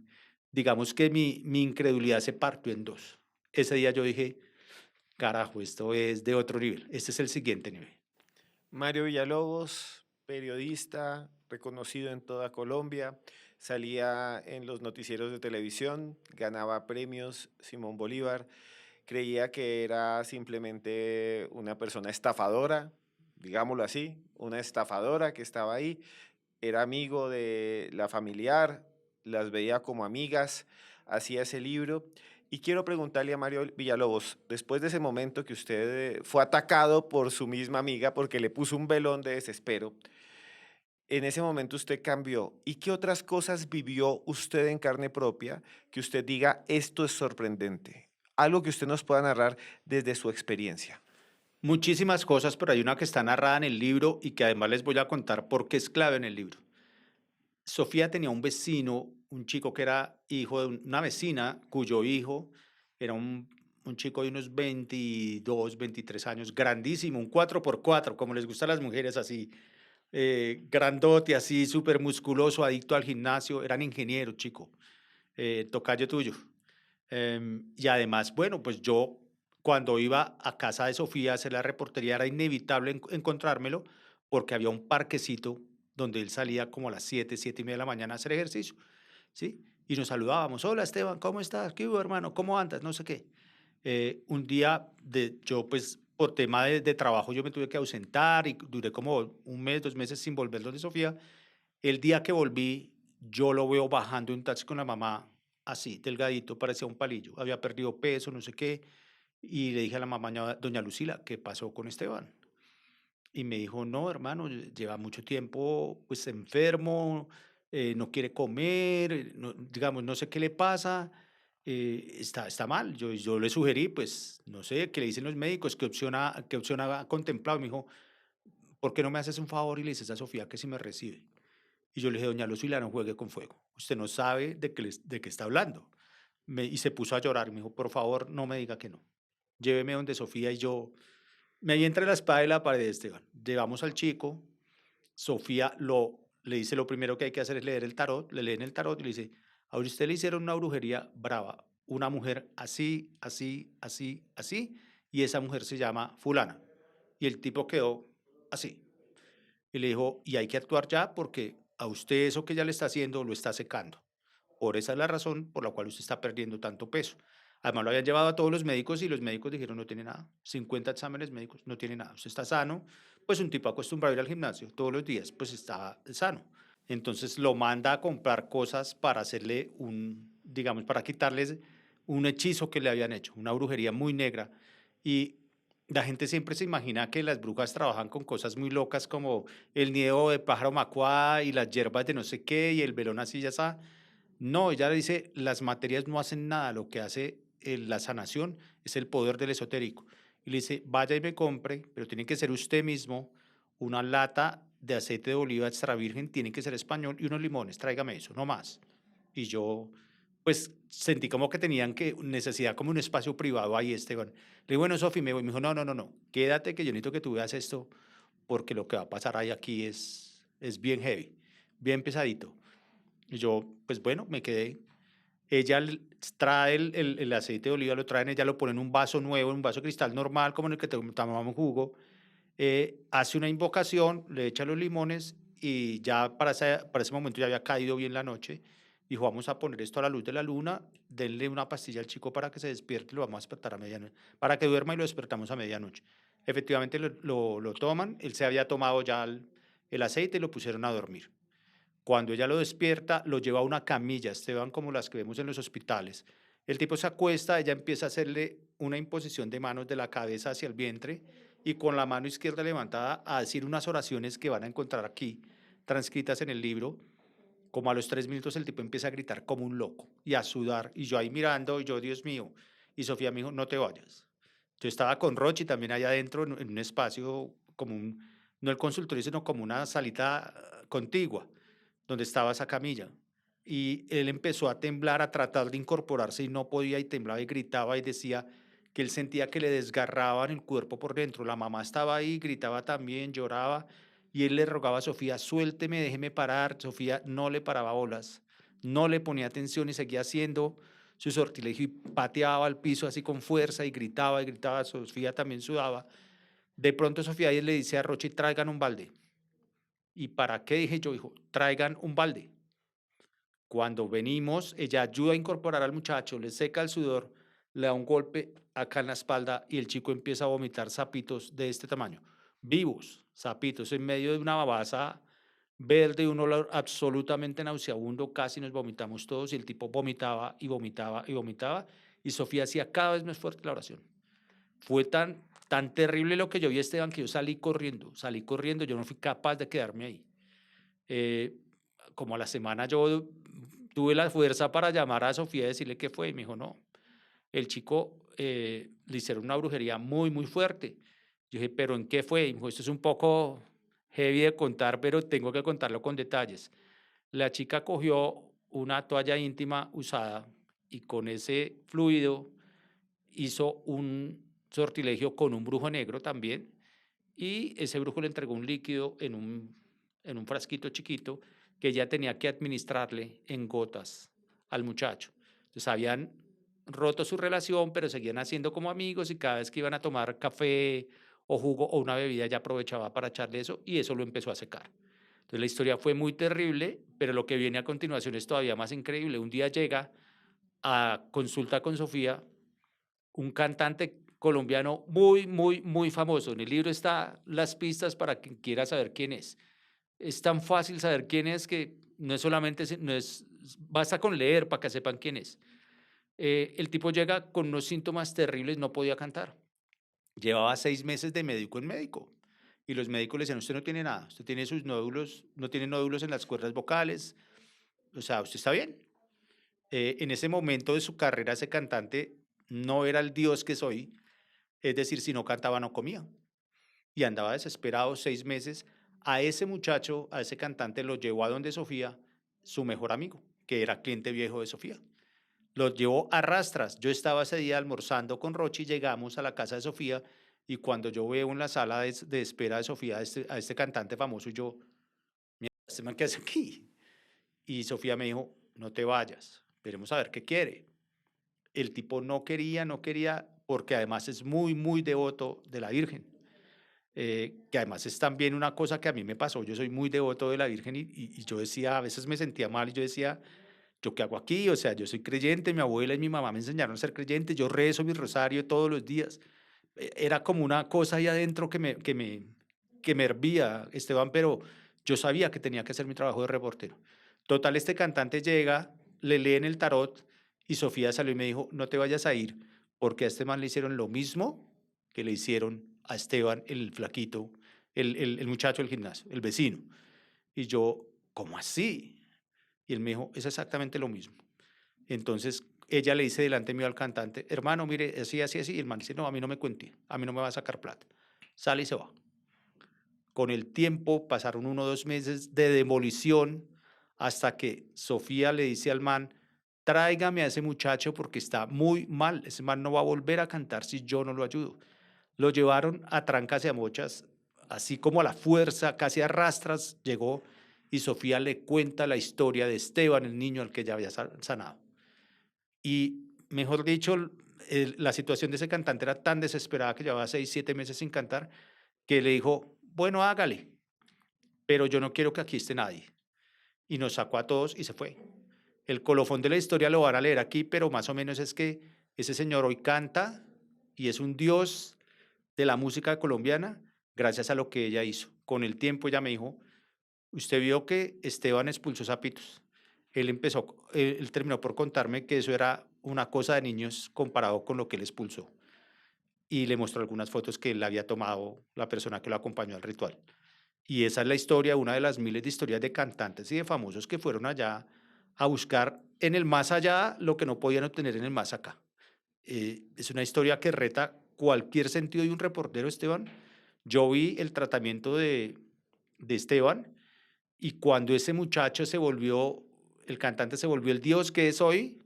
digamos que mi incredulidad se partió en dos. Ese día yo dije, carajo, esto es de otro nivel. Este es el siguiente nivel. Mario Villalobos, periodista reconocido en toda Colombia, salía en los noticieros de televisión, ganaba premios Simón Bolívar, creía que era simplemente una persona estafadora, digámoslo así, una estafadora que estaba ahí, era amigo de la familiar, las veía como amigas, hacía ese libro. Y quiero preguntarle a Mario Villalobos, después de ese momento que usted fue atacado por su misma amiga porque le puso un velón de desespero, en ese momento usted cambió. ¿Y qué otras cosas vivió usted en carne propia que usted diga, esto es sorprendente? Algo que usted nos pueda narrar desde su experiencia. Muchísimas cosas, pero hay una que está narrada en el libro y que además les voy a contar por qué es clave en el libro. Sofía tenía un vecino, un chico que era hijo de una vecina, cuyo hijo era un chico de unos 22, 23 años, grandísimo, un 4x4, como les gusta a las mujeres, así, grandote, así, súper musculoso, adicto al gimnasio, eran ingenieros, chico, tocayo tuyo. Y además, bueno, pues yo cuando iba a casa de Sofía a hacer la reportería era inevitable encontrármelo porque había un parquecito donde él salía como a las 7, 7:30 de la mañana a hacer ejercicio, ¿sí? Y nos saludábamos, hola Esteban, ¿cómo estás? ¿Qué hubo, hermano? ¿Cómo andas? No sé qué. Un día yo pues por tema de trabajo yo me tuve que ausentar y duré como un mes, 2 meses sin volver donde Sofía. El día que volví, yo lo veo bajando en un taxi con la mamá, así, delgadito, parecía un palillo. Había perdido peso, no sé qué. Y le dije a la mamá, doña Lucila, ¿qué pasó con Esteban? Y me dijo, no, hermano, lleva mucho tiempo pues enfermo, no quiere comer, digamos, no sé qué le pasa, está mal. Yo le sugerí, pues, no sé, qué le dicen los médicos, qué opción ha contemplado. Me dijo, ¿por qué no me haces un favor y le dices a Sofía que si me recibe? Y yo le dije, doña Lucila, no juegue con fuego. Usted no sabe de qué está hablando. Y se puso a llorar. Me dijo, por favor, no me diga que no. Lléveme donde Sofía y yo. Me ahí entre la espada y la pared, Esteban. Llevamos al chico. Sofía le dice, lo primero que hay que hacer es leer el tarot. Le leen el tarot y le dice, a usted le hicieron una brujería brava. Una mujer así, así, así, así. Y esa mujer se llama fulana. Y el tipo quedó así. Y le dijo, y hay que actuar ya porque a usted eso que ya le está haciendo lo está secando. Por esa es la razón por la cual usted está perdiendo tanto peso. Además, lo habían llevado a todos los médicos y los médicos dijeron, no tiene nada. 50 exámenes médicos, no tiene nada. Usted está sano. Pues un tipo acostumbrado a ir al gimnasio todos los días, pues está sano. Entonces lo manda a comprar cosas para hacerle digamos, para quitarles un hechizo que le habían hecho, una brujería muy negra. Y la gente siempre se imagina que las brujas trabajan con cosas muy locas como el nido de pájaro macuá y las hierbas de no sé qué y el velón así ya está. No, ella le dice, las materias no hacen nada, lo que hace la sanación es el poder del esotérico. Y le dice, vaya y me compre, pero tiene que ser usted mismo, una lata de aceite de oliva extra virgen, tiene que ser español y unos limones, tráigame eso, no más. Y yo, pues, sentí como que tenían necesidad como un espacio privado ahí, Esteban. Le dije, bueno, Sofi, me voy. Me dijo, no, no, no, no, quédate que yo necesito que tú veas esto, porque lo que va a pasar ahí aquí es bien heavy, bien pesadito. Y yo, pues bueno, me quedé. Ella trae el aceite de oliva, lo traen, ella lo pone en un vaso nuevo, en un vaso de cristal normal, como en el que tomamos jugo. Hace una invocación, le echa los limones y ya para ese momento ya había caído bien la noche. Dijo, vamos a poner esto a la luz de la luna, denle una pastilla al chico para que se despierte, lo vamos a despertar a medianoche, para que duerma y lo despertamos a medianoche. Efectivamente lo toman, él se había tomado ya el aceite y lo pusieron a dormir. Cuando ella lo despierta, lo lleva a una camilla, Esteban, como las que vemos en los hospitales. El tipo se acuesta, ella empieza a hacerle una imposición de manos de la cabeza hacia el vientre y con la mano izquierda levantada a decir unas oraciones que van a encontrar aquí, transcritas en el libro. Como a los 3 minutos el tipo empieza a gritar como un loco y a sudar. Y yo ahí mirando, y yo, Dios mío. Y Sofía me dijo, no te vayas. Yo estaba con Rochi también allá adentro en un espacio como no el consultorio, sino como una salita contigua, donde estaba esa camilla. Y él empezó a temblar, a tratar de incorporarse y no podía y temblaba y gritaba y decía que él sentía que le desgarraban el cuerpo por dentro. La mamá estaba ahí, gritaba también, lloraba y él le rogaba a Sofía, suélteme, déjeme parar. Sofía no le paraba bolas, no le ponía atención y seguía haciendo su sortilegio y pateaba al piso así con fuerza y gritaba y gritaba. Sofía también sudaba. De pronto Sofía ahí le dice a Rochi, traigan un balde. ¿Y para qué? Dije yo, hijo, traigan un balde. Cuando venimos, ella ayuda a incorporar al muchacho, le seca el sudor, le da un golpe acá en la espalda y el chico empieza a vomitar sapitos de este tamaño, vivos, sapitos, en medio de una babasa verde, un olor absolutamente nauseabundo, casi nos vomitamos todos y el tipo vomitaba y vomitaba y vomitaba y Sofía hacía cada vez más fuerte la oración. Fue tan terrible lo que yo vi, Esteban, que yo salí corriendo, yo no fui capaz de quedarme ahí. Eh, Como a la semana yo tuve la fuerza para llamar a Sofía y decirle qué fue y me dijo, no, el chico le hicieron una brujería muy, muy fuerte. Yo dije, ¿pero en qué fue? Y me dijo, esto es un poco heavy de contar, pero tengo que contarlo con detalles. La chica cogió una toalla íntima usada y con ese fluido hizo un sortilegio con un brujo negro también y ese brujo le entregó un líquido en un frasquito chiquito que ella tenía que administrarle en gotas al muchacho. Entonces habían roto su relación, pero seguían haciendo como amigos y cada vez que iban a tomar café o jugo o una bebida, ella aprovechaba para echarle eso y eso lo empezó a secar. Entonces la historia fue muy terrible, pero lo que viene a continuación es todavía más increíble. Un día llega a consulta con Sofía un cantante colombiano muy, muy, muy famoso. En el libro están las pistas para quien quiera saber quién es. Es tan fácil saber quién es que no es solamente, no es, basta con leer para que sepan quién es. El tipo llega con unos síntomas terribles, no podía cantar. Llevaba 6 meses de médico en médico. Y los médicos le decían, usted no tiene nada, usted tiene sus nódulos, no tiene nódulos en las cuerdas vocales, o sea, usted está bien. En ese momento de su carrera, ese cantante no era el dios que soy, es decir, si no cantaba, no comía. Y andaba desesperado 6 meses. A ese muchacho, a ese cantante, lo llevó a donde Sofía, su mejor amigo, que era cliente viejo de Sofía. Lo llevó a rastras. Yo estaba ese día almorzando con Rochi, llegamos a la casa de Sofía y cuando yo veo en la sala de espera de Sofía a este cantante famoso, yo, mira, ¿este man qué hace aquí? Y Sofía me dijo, no te vayas, veremos a ver qué quiere. El tipo no quería, no quería, porque además es muy, muy devoto de la Virgen. Que además es también una cosa que a mí me pasó, yo soy muy devoto de la Virgen y yo decía, a veces me sentía mal y yo decía, ¿yo qué hago aquí? O sea, yo soy creyente, mi abuela y mi mamá me enseñaron a ser creyente, yo rezo mi rosario todos los días. Era como una cosa ahí adentro que me hervía, Esteban, pero yo sabía que tenía que hacer mi trabajo de reportero. Total, este cantante llega, le leen el tarot y Sofía salió y me dijo, no te vayas a ir, porque a este man le hicieron lo mismo que le hicieron a Esteban, el flaquito, el muchacho del gimnasio, el vecino. Y yo, ¿cómo así? Y él me dijo, es exactamente lo mismo. Entonces ella le dice delante mío al cantante, hermano, mire, así, así, así. Y el man dice, no, a mí no me cuente, a mí no me va a sacar plata. Sale y se va. Con el tiempo pasaron 1 o 2 meses de demolición hasta que Sofía le dice al man, tráigame a ese muchacho porque está muy mal. Ese man no va a volver a cantar si yo no lo ayudo. Lo llevaron a trancas y a mochas, así como a la fuerza, casi a rastras llegó y Sofía le cuenta la historia de Esteban, el niño al que ya había sanado. Y mejor dicho, la situación de ese cantante era tan desesperada que llevaba 6, 7 meses sin cantar, que le dijo, bueno, hágale, pero yo no quiero que aquí esté nadie. Y nos sacó a todos y se fue. El colofón de la historia lo van a leer aquí, pero más o menos es que ese señor hoy canta y es un dios de la música colombiana gracias a lo que ella hizo. Con el tiempo ella me dijo, usted vio que Esteban expulsó sapitos. Él terminó por contarme que eso era una cosa de niños comparado con lo que él expulsó. y le mostró algunas fotos que él había tomado la persona que lo acompañó al ritual. Y esa es la historia, una de las miles de historias de cantantes y de famosos que fueron allá a buscar en el más allá lo que no podían obtener en el más acá. Es una historia que reta cualquier sentido de un reportero, Esteban. Yo vi el tratamiento de Esteban y cuando ese muchacho se volvió, el cantante se volvió el dios que es hoy,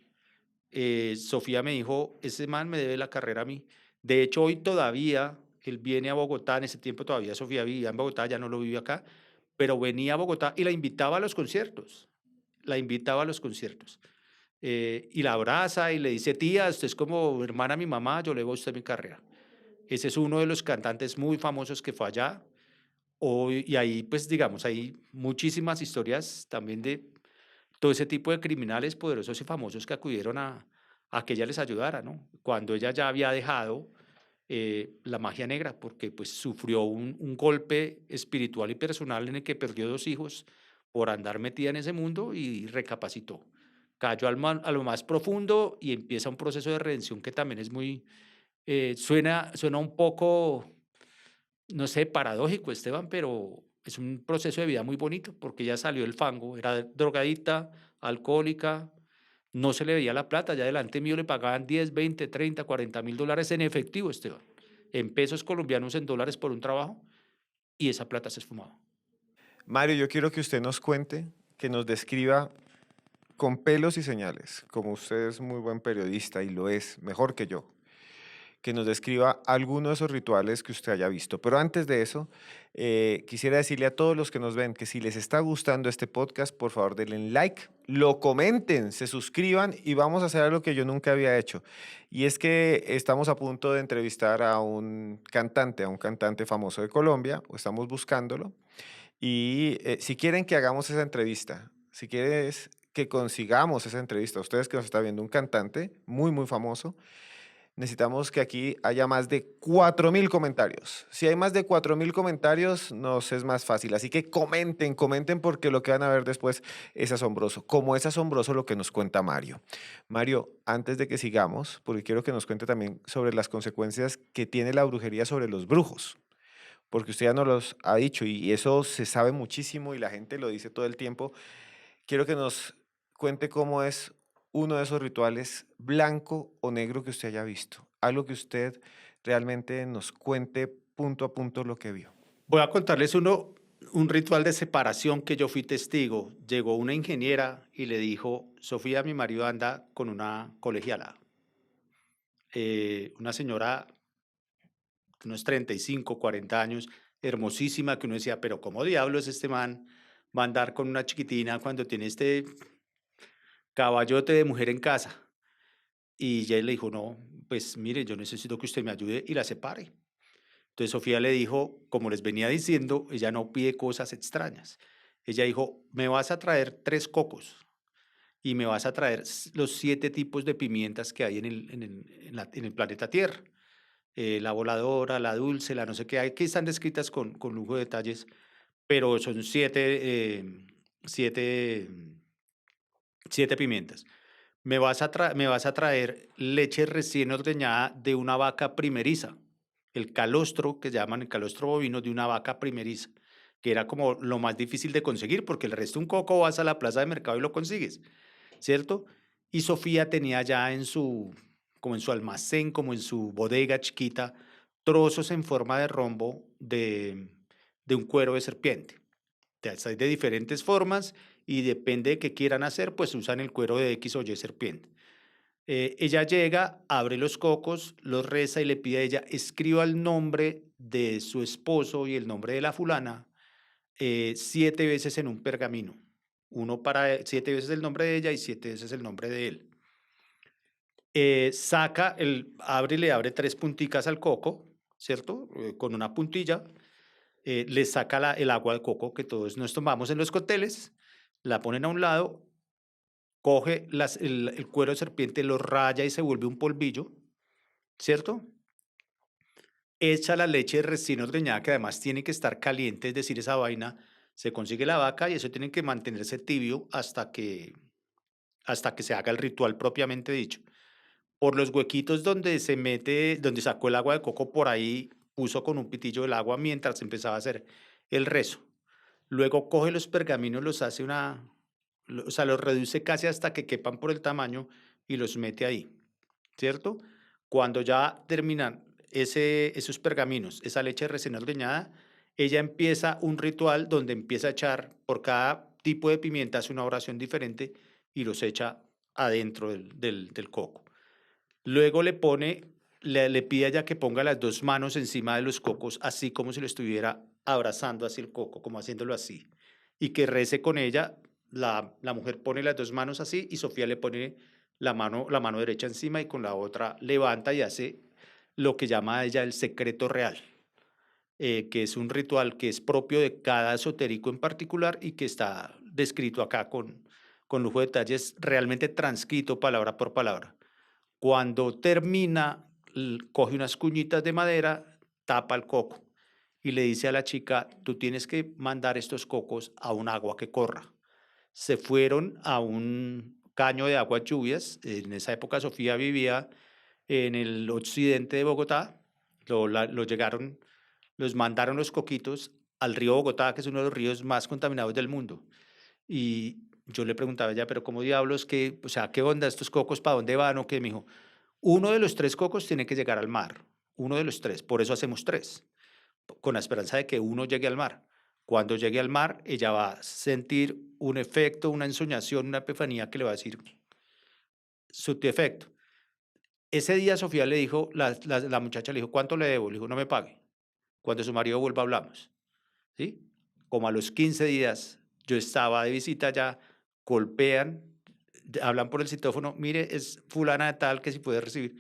Sofía me dijo, ese man me debe la carrera a mí. De hecho, hoy todavía, él viene a Bogotá, en ese tiempo todavía Sofía vivía en Bogotá, ya no lo vive acá, pero venía a Bogotá y la invitaba a los conciertos, la invitaba a los conciertos. Y la abraza y le dice, tía, usted es como hermana a mi mamá, yo le voy a usted mi carrera. Ese es uno de los cantantes muy famosos que fue allá. Hoy, y ahí, pues, digamos, hay muchísimas historias también de todo ese tipo de criminales poderosos y famosos que acudieron a que ella les ayudara, ¿no? Cuando ella ya había dejado la magia negra, porque pues sufrió un golpe espiritual y personal en el que perdió 2 hijos por andar metida en ese mundo y recapacitó. Cayó a lo más profundo y empieza un proceso de redención que también es muy, suena un poco, no sé, paradójico, Esteban, pero es un proceso de vida muy bonito porque ella salió del fango, era drogadicta, alcohólica, no se le veía la plata, ya delante mío le pagaban 10, 20, 30, $40,000 en efectivo, Esteban, en pesos colombianos, en dólares por un trabajo, y esa plata se esfumaba. Mario, yo quiero que usted nos cuente, que nos describa con pelos y señales, como usted es muy buen periodista y lo es, mejor que yo, que nos describa alguno de esos rituales que usted haya visto. Pero antes de eso, quisiera decirle a todos los que nos ven que si les está gustando este podcast, por favor denle like, lo comenten, se suscriban y vamos a hacer algo que yo nunca había hecho. Y es que estamos a punto de entrevistar a un cantante famoso de Colombia, o estamos buscándolo. Y si quieren que hagamos esa entrevista, si quieres que consigamos esa entrevista, ustedes que nos está viendo un cantante muy, muy famoso, necesitamos que aquí haya más de 4.000 comentarios. Si hay más de 4.000 comentarios, nos es más fácil. Así que comenten, comenten porque lo que van a ver después es asombroso. Como es asombroso lo que nos cuenta Mario. Mario, antes de que sigamos, porque quiero que nos cuente también sobre las consecuencias que tiene la brujería sobre los brujos, porque usted ya nos los ha dicho y eso se sabe muchísimo y la gente lo dice todo el tiempo. Quiero que nos cuente cómo es uno de esos rituales blanco o negro que usted haya visto. Algo que usted realmente nos cuente punto a punto lo que vio. Voy a contarles un ritual de separación que yo fui testigo. Llegó una ingeniera y le dijo, Sofía, mi marido anda con una colegiala, una señora de unos 35, 40 años, hermosísima, que uno decía, pero ¿cómo diablos este man va a andar con una chiquitina cuando tiene este caballote de mujer en casa? Y ella le dijo, no, pues mire, yo necesito que usted me ayude y la separe. Entonces Sofía le dijo, como les venía diciendo, ella no pide cosas extrañas. Ella dijo, me vas a traer 3 cocos y me vas a traer los 7 tipos de pimientas que hay en el planeta Tierra. La voladora, la dulce, la no sé qué, hay que están descritas con lujo de detalles, pero son siete, 7 pimientas. Me vas a traer leche recién ordeñada de una vaca primeriza, el calostro, que llaman el calostro bovino de una vaca primeriza, que era como lo más difícil de conseguir, porque el resto un coco vas a la plaza de mercado y lo consigues, ¿cierto? Y Sofía tenía ya como en su almacén, como en su bodega chiquita, trozos en forma de rombo de un cuero de serpiente. Hay de diferentes formas y depende de qué quieran hacer, pues usan el cuero de X o Y serpiente. Ella llega, abre los cocos, los reza y le pide a ella, escriba el nombre de su esposo y el nombre de la fulana 7 veces en un pergamino. 7 veces el nombre de ella y 7 veces el nombre de él. Le abre 3 punticas al coco, ¿cierto? Con una puntilla, le saca el agua de coco que todos nos tomamos en los cócteles, la ponen a un lado, coge el cuero de serpiente, lo raya y se vuelve un polvillo, ¿cierto? Echa la leche recién ordeñada, que además tiene que estar caliente, es decir, esa vaina, se consigue la vaca y eso tiene que mantenerse tibio hasta que se haga el ritual propiamente dicho. por los huequitos donde se mete, donde sacó el agua de coco, por ahí puso con un pitillo el agua mientras empezaba a hacer el rezo. Luego coge los pergaminos, los hace o sea, los reduce casi hasta que quepan por el tamaño y los mete ahí, ¿cierto? Cuando ya terminan esos pergaminos, esa leche recién ordeñada, ella empieza un ritual donde empieza a echar por cada tipo de pimienta, hace una oración diferente y los echa adentro del coco. Luego le pide a ella que ponga las dos manos encima de los cocos, así como si lo estuviera abrazando hacia el coco, como haciéndolo así, y que rece con ella. La mujer pone las dos manos así y Sofía le pone la mano derecha encima y con la otra levanta y hace lo que llama ella el secreto real, que es un ritual que es propio de cada esotérico en particular y que está descrito acá con lujo de detalles, realmente transcrito palabra por palabra. Cuando termina, coge unas cuñitas de madera, tapa el coco y le dice a la chica, tú tienes que mandar estos cocos a un agua que corra. Se fueron a un caño de aguas lluvias. En esa época Sofía vivía en el occidente de Bogotá. Los mandaron los coquitos al río Bogotá, que es uno de los ríos más contaminados del mundo. Y yo le preguntaba a ella, pero ¿cómo diablos, o sea, qué onda estos cocos, para dónde van o qué? Me dijo, uno de los tres cocos tiene que llegar al mar, uno de los tres, por eso hacemos tres, con la esperanza de que uno llegue al mar. Cuando llegue al mar, ella va a sentir un efecto, una ensoñación, una epifanía que le va a decir su efecto. Ese día Sofía le dijo, la muchacha le dijo, ¿cuánto le debo? Le dijo, no me pague. Cuando su marido vuelva hablamos. ¿Sí? Como a los 15 días, yo estaba de visita allá, golpean, hablan por el citófono, mire, es fulana de tal que si puede recibir,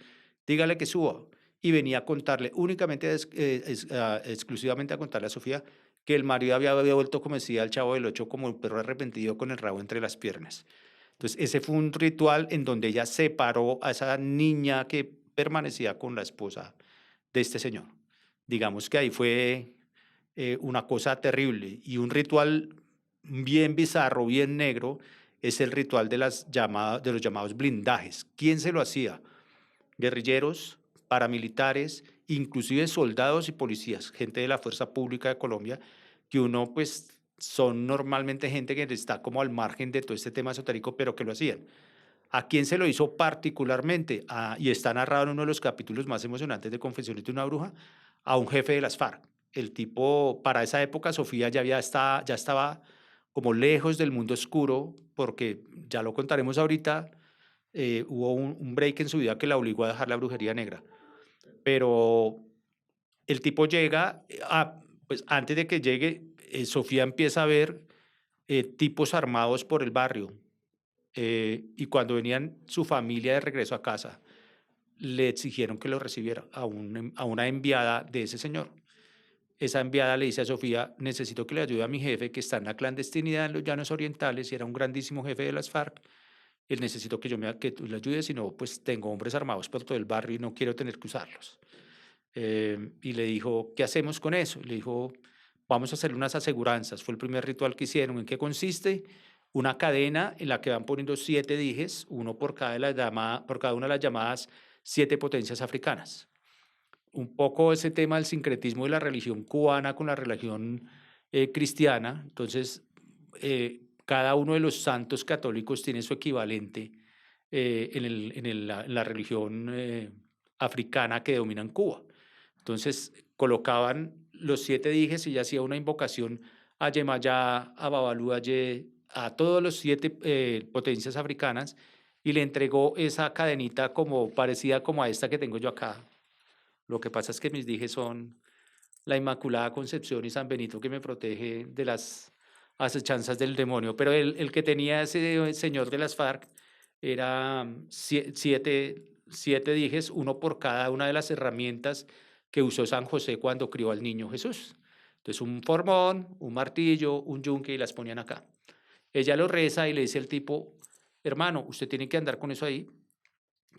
dígale que suba. Y venía a contarle, únicamente, exclusivamente a contarle a Sofía, que el marido había vuelto, como decía el Chavo del Ocho, como un perro arrepentido con el rabo entre las piernas. Entonces, ese fue un ritual en donde ella separó a esa niña que permanecía con la esposa de este señor. Digamos que ahí fue una cosa terrible y un ritual bien bizarro, bien negro, es el ritual de los llamados blindajes. ¿Quién se lo hacía? Guerrilleros, paramilitares, inclusive soldados y policías, gente de la Fuerza Pública de Colombia, que uno pues son normalmente gente que está como al margen de todo este tema esotérico, pero que lo hacían. ¿A quién se lo hizo particularmente? Y está narrado en uno de los capítulos más emocionantes de Confesiones de una bruja, a un jefe de las FARC. El tipo, para esa época, Sofía ya estaba como lejos del mundo oscuro, porque ya lo contaremos ahorita, hubo un break en su vida que la obligó a dejar la brujería negra. Pero el tipo llega, pues antes de que llegue, Sofía empieza a ver tipos armados por el barrio, y cuando venían su familia de regreso a casa, le exigieron que lo recibiera a una enviada de ese señor. Esa enviada le dice a Sofía, necesito que le ayude a mi jefe que está en la clandestinidad en los Llanos Orientales y era un grandísimo jefe de las FARC. Él necesito que tú le ayudes, si no, pues tengo hombres armados por todo el barrio y no quiero tener que usarlos. Y le dijo, ¿qué hacemos con eso? Le dijo, vamos a hacer unas aseguranzas. Fue el primer ritual que hicieron. ¿En qué consiste? Una cadena en la que van poniendo 7 dijes, uno por cada una de las llamadas 7 potencias africanas. Un poco ese tema del sincretismo de la religión cubana con la religión cristiana. Entonces, cada uno de los santos católicos tiene su equivalente en la religión africana que domina en Cuba. Entonces colocaban los 7 dijes y ella hacía una invocación a Yemayá, a Babalú, a todos los 7 potencias africanas y le entregó esa cadenita como parecida como a esta que tengo yo acá. Lo que pasa es que mis dijes son la Inmaculada Concepción y San Benito que me protege de las acechanzas del demonio. Pero el que tenía ese señor de las FARC era 7 dijes, uno por cada una de las herramientas que usó San José cuando crió al niño Jesús. Entonces, un formón, un martillo, un yunque y las ponían acá. Ella lo reza y le dice al tipo, hermano, usted tiene que andar con eso ahí,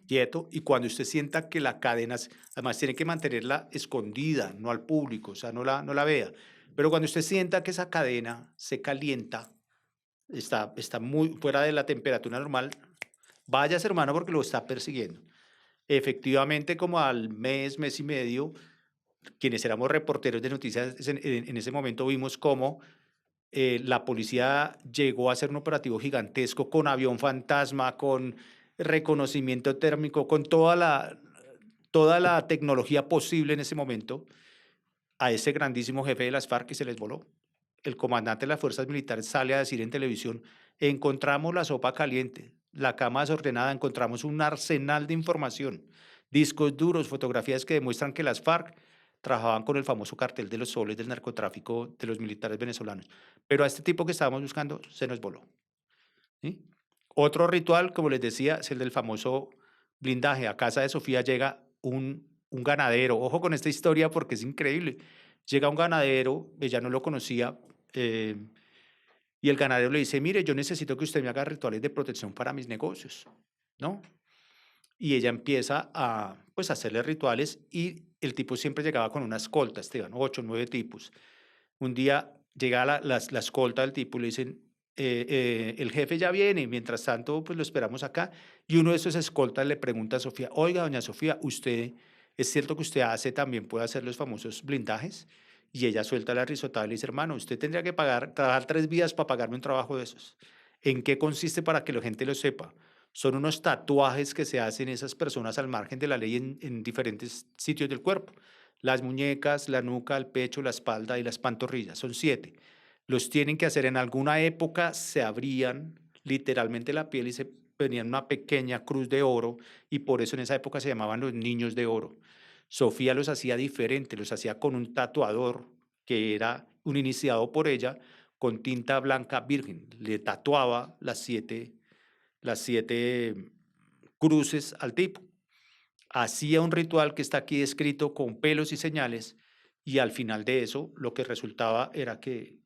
quieto, y cuando usted sienta que la cadena, además tiene que mantenerla escondida, no al público, o sea, no la vea. Pero cuando usted sienta que esa cadena se calienta, está muy fuera de la temperatura normal, váyase, hermano, porque lo está persiguiendo. Efectivamente, como al mes, mes y medio, quienes éramos reporteros de noticias en ese momento vimos cómo la policía llegó a hacer un operativo gigantesco con avión fantasma, con reconocimiento térmico, con toda la tecnología posible en ese momento a ese grandísimo jefe de las FARC que se les voló. El comandante de las fuerzas militares sale a decir en televisión, encontramos la sopa caliente, la cama desordenada, encontramos un arsenal de información, discos duros, fotografías que demuestran que las FARC trabajaban con el famoso cartel de los soles del narcotráfico de los militares venezolanos. Pero a este tipo que estábamos buscando se nos voló. ¿Sí? Otro ritual, como les decía, es el del famoso blindaje. A casa de Sofía llega un ganadero. Ojo con esta historia porque es increíble. Llega un ganadero, ella no lo conocía, eh, y el ganadero le dice, mire, yo necesito que usted me haga rituales de protección para mis negocios, ¿no? Y ella empieza a, pues, a hacerle rituales y el tipo siempre llegaba con una escolta, Esteban, 8, 9 tipos. Un día llega la escolta del tipo y le dicen, el jefe ya viene, mientras tanto, pues lo esperamos acá. Y uno de esos escoltas le pregunta a Sofía, oiga, doña Sofía, ¿usted, es cierto que usted también puede hacer los famosos blindajes? Y ella suelta la risotada y le dice, hermano, usted tendría que trabajar 3 días para pagarme un trabajo de esos. ¿En qué consiste para que la gente lo sepa? Son unos tatuajes que se hacen esas personas al margen de la ley en diferentes sitios del cuerpo. Las muñecas, la nuca, el pecho, la espalda y las pantorrillas. Son 7. Los tienen que hacer en alguna época, se abrían literalmente la piel y se ponían una pequeña cruz de oro y por eso en esa época se llamaban los niños de oro. Sofía los hacía diferente, los hacía con un tatuador que era un iniciado por ella con tinta blanca virgen. Le tatuaba las siete cruces al tipo. Hacía un ritual que está aquí descrito con pelos y señales y al final de eso lo que resultaba era que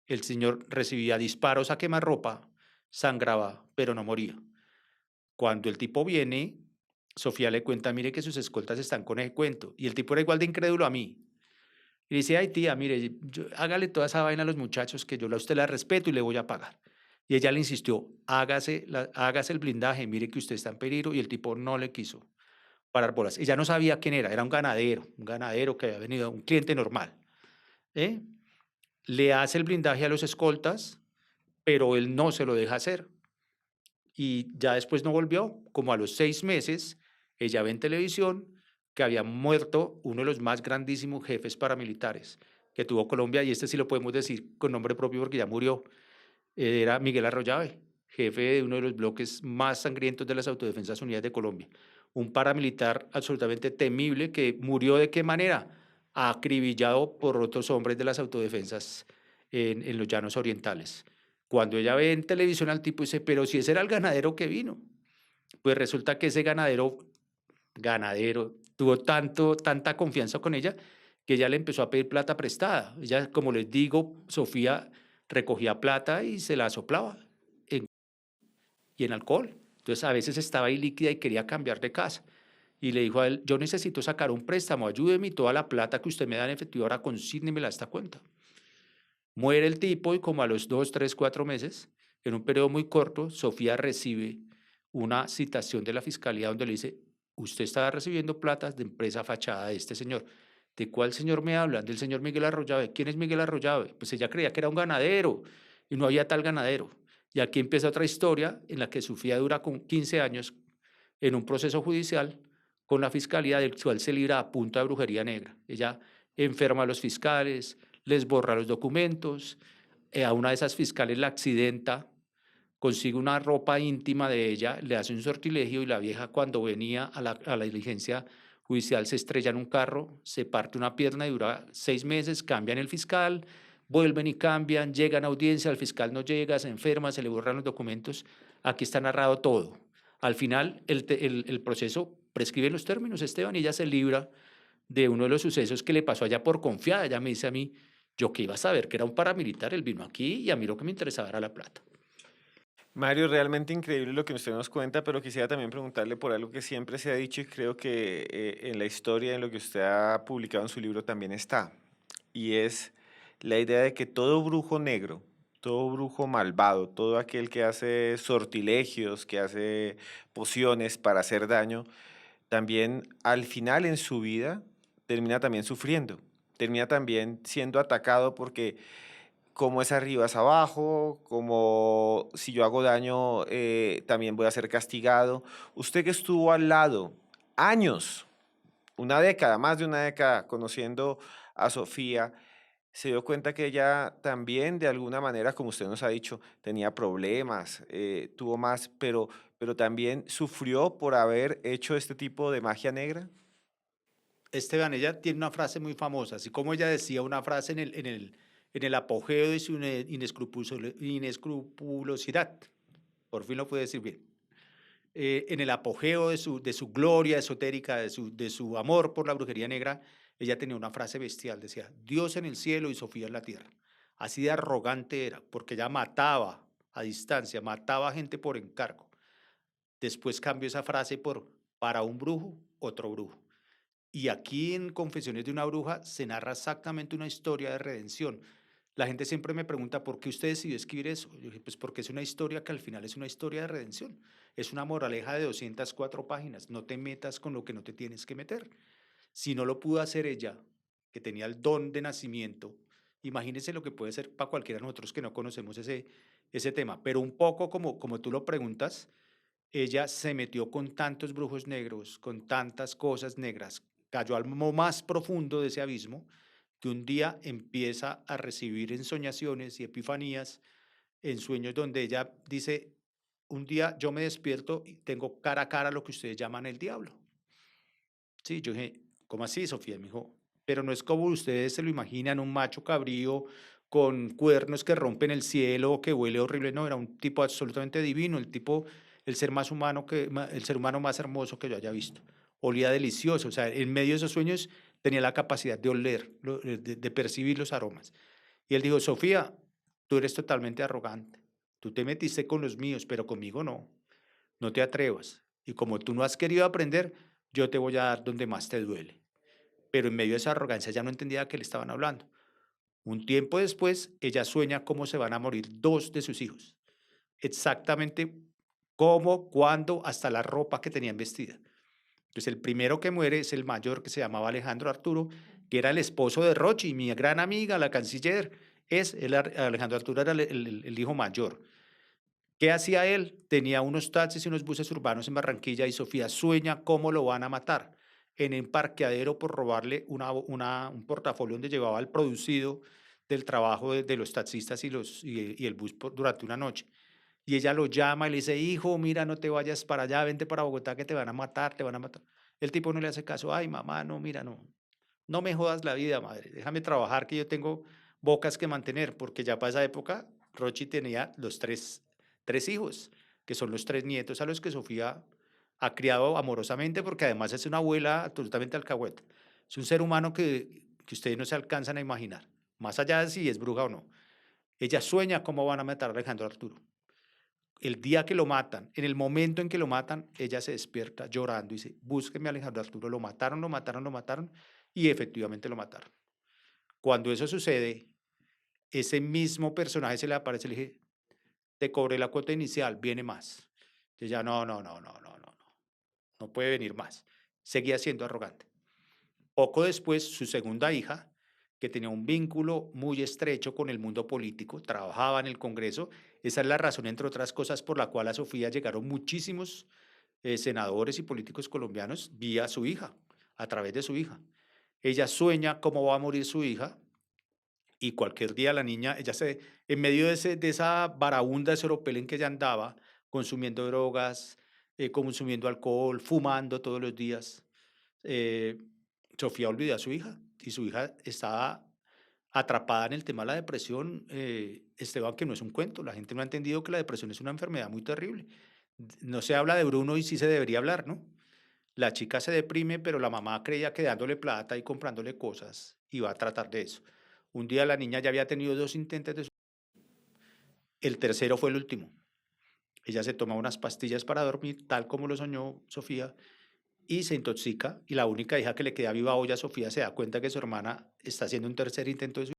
el señor recibía disparos a quemarropa, sangraba, pero no moría. Cuando el tipo viene, Sofía le cuenta, mire que sus escoltas están con ese cuento. Y el tipo era igual de incrédulo a mí. Y dice, ay tía, mire, hágale toda esa vaina a los muchachos que yo a usted la respeto y le voy a pagar. Y ella le insistió, hágase el blindaje, mire que usted está en peligro. Y el tipo no le quiso parar bolas. Ella no sabía quién era un ganadero que había venido, un cliente normal. ¿Eh? Le hace el blindaje a los escoltas, pero él no se lo deja hacer. Y ya después no volvió, como a los 6 meses, ella ve en televisión que había muerto uno de los más grandísimos jefes paramilitares que tuvo Colombia, y este sí lo podemos decir con nombre propio porque ya murió, era Miguel Arroyave, jefe de uno de los bloques más sangrientos de las Autodefensas Unidas de Colombia. Un paramilitar absolutamente temible que murió ¿de qué manera? Acribillado por otros hombres de las autodefensas en los llanos orientales. Cuando ella ve en televisión al tipo dice, pero si ese era el ganadero que vino. Pues resulta que ese ganadero, tuvo tanta confianza con ella que ella le empezó a pedir plata prestada. Ella, como les digo, Sofía recogía plata y se la soplaba y en alcohol. Entonces a veces estaba ahí líquida y quería cambiar de casa. Y le dijo a él, yo necesito sacar un préstamo, ayúdeme y toda la plata que usted me da en efectivo, ahora consígnemela a esta cuenta. Muere el tipo y como a los 2, 3, 4 meses, en un periodo muy corto, Sofía recibe una citación de la fiscalía donde le dice, usted está recibiendo platas de empresa fachada de este señor. ¿De cuál señor me hablan? Del señor Miguel Arroyave. ¿Quién es Miguel Arroyave? Pues ella creía que era un ganadero y no había tal ganadero. Y aquí empieza otra historia en la que Sofía dura con 15 años en un proceso judicial con la fiscalía del cual se libra a punta de brujería negra. Ella enferma a los fiscales, les borra los documentos, a una de esas fiscales la accidenta, consigue una ropa íntima de ella, le hace un sortilegio y la vieja cuando venía a la diligencia judicial se estrella en un carro, se parte una pierna y dura 6 meses, cambian el fiscal, vuelven y cambian, llegan a audiencia, el fiscal no llega, se enferma, se le borran los documentos, aquí está narrado todo. Al final el proceso prescribe los términos, Esteban, y ella se libra de uno de los sucesos que le pasó allá por confiada. Ella me dice a mí, yo que iba a saber que era un paramilitar, él vino aquí y a mí lo que me interesaba era la plata. Mario, realmente increíble lo que usted nos cuenta, pero quisiera también preguntarle por algo que siempre se ha dicho y creo que en la historia, en lo que usted ha publicado en su libro también está, y es la idea de que todo brujo negro, todo brujo malvado, todo aquel que hace sortilegios, que hace pociones para hacer daño, también al final en su vida termina también sufriendo, termina también siendo atacado porque como es arriba es abajo, como si yo hago daño también voy a ser castigado. Usted que estuvo al lado años, una década, más de una década conociendo a Sofía, se dio cuenta que ella también de alguna manera, como usted nos ha dicho, tenía problemas, tuvo más, pero también sufrió por haber hecho este tipo de magia negra. Esteban, ella tiene una frase muy famosa, así como ella decía una frase en el apogeo de su inescrupulosidad, por fin lo pude decir bien, en el apogeo de su gloria esotérica, de su amor por la brujería negra, ella tenía una frase bestial, decía, Dios en el cielo y Sofía en la tierra. Así de arrogante era, porque ella mataba a distancia, mataba gente por encargo. Después cambió esa frase por, para un brujo, otro brujo. Y aquí en Confesiones de una bruja se narra exactamente una historia de redención. La gente siempre me pregunta, ¿por qué usted decidió escribir eso? Yo dije, pues porque es una historia que al final es una historia de redención. Es una moraleja de 204 páginas. No te metas con lo que no te tienes que meter. Si no lo pudo hacer ella, que tenía el don de nacimiento, imagínese lo que puede ser para cualquiera de nosotros que no conocemos ese tema. Pero un poco como tú lo preguntas, ella se metió con tantos brujos negros, con tantas cosas negras, cayó al más profundo de ese abismo, que un día empieza a recibir ensoñaciones y epifanías en sueños donde ella dice, un día yo me despierto y tengo cara a cara lo que ustedes llaman el diablo. Sí, yo dije, ¿cómo así, Sofía? Me dijo, pero no es como ustedes se lo imaginan, un macho cabrío con cuernos que rompen el cielo, que huele horrible. No, era un tipo absolutamente divino, el tipo, el ser más humano el ser humano más hermoso que yo haya visto. Olía delicioso, o sea, en medio de esos sueños tenía la capacidad de oler, de percibir los aromas. Y él dijo, Sofía, tú eres totalmente arrogante. Tú te metiste con los míos, pero conmigo no. No te atrevas. Y como tú no has querido aprender, yo te voy a dar donde más te duele. Pero en medio de esa arrogancia ya no entendía de qué le estaban hablando. Un tiempo después, ella sueña cómo se van a morir dos de sus hijos. Exactamente cómo, cuándo, hasta la ropa que tenían vestida. Entonces, el primero que muere es el mayor, que se llamaba Alejandro Arturo, que era el esposo de Rochi, mi gran amiga, la canciller. Alejandro Arturo era el hijo mayor. ¿Qué hacía él? Tenía unos taxis y unos buses urbanos en Barranquilla y Sofía sueña cómo lo van a matar en un parqueadero por robarle un portafolio donde llevaba el producido del trabajo de los taxistas y el bus durante una noche. Y ella lo llama y le dice, hijo, mira, no te vayas para allá, vente para Bogotá que te van a matar, te van a matar. El tipo no le hace caso, ay, mamá, no, mira, no, no me jodas la vida, madre, déjame trabajar que yo tengo bocas que mantener, porque ya para esa época Rochi tenía los tres hijos, que son los tres nietos a los que Sofía ha criado amorosamente, porque además es una abuela absolutamente alcahueta. Es un ser humano que ustedes no se alcanzan a imaginar, más allá de si es bruja o no. Ella sueña cómo van a matar a Alejandro Arturo. El día que lo matan, en el momento en que lo matan, ella se despierta llorando y dice, búsqueme a Alejandro Arturo, lo mataron, lo mataron, lo mataron, y efectivamente lo mataron. Cuando eso sucede, ese mismo personaje se le aparece y le dije, te cobré la cuota inicial, viene más. Y ella, no, no, no, no, no, no, no, no puede venir más. Seguía siendo arrogante. Poco después, su segunda hija, que tenía un vínculo muy estrecho con el mundo político, trabajaba en el Congreso. Esa es la razón, entre otras cosas, por la cual a Sofía llegaron muchísimos senadores y políticos colombianos vía su hija, a través de su hija. Ella sueña cómo va a morir su hija y cualquier día la niña, en medio de esa varaunda, ese oropel en que ella andaba, consumiendo drogas, consumiendo alcohol, fumando todos los días, eh, Sofía olvidó a su hija y su hija estaba atrapada en el tema de la depresión, Esteban, que no es un cuento, la gente no ha entendido que la depresión es una enfermedad muy terrible. No se habla de Bruno y sí se debería hablar, ¿no? La chica se deprime, pero la mamá creía que dándole plata y comprándole cosas iba a tratar de eso. Un día la niña ya había tenido dos intentos el tercero fue el último. Ella se toma unas pastillas para dormir, tal como lo soñó Sofía, y se intoxica. Y la única hija que le queda viva hoy a Sofía se da cuenta que su hermana está haciendo un tercer intento de suicidio.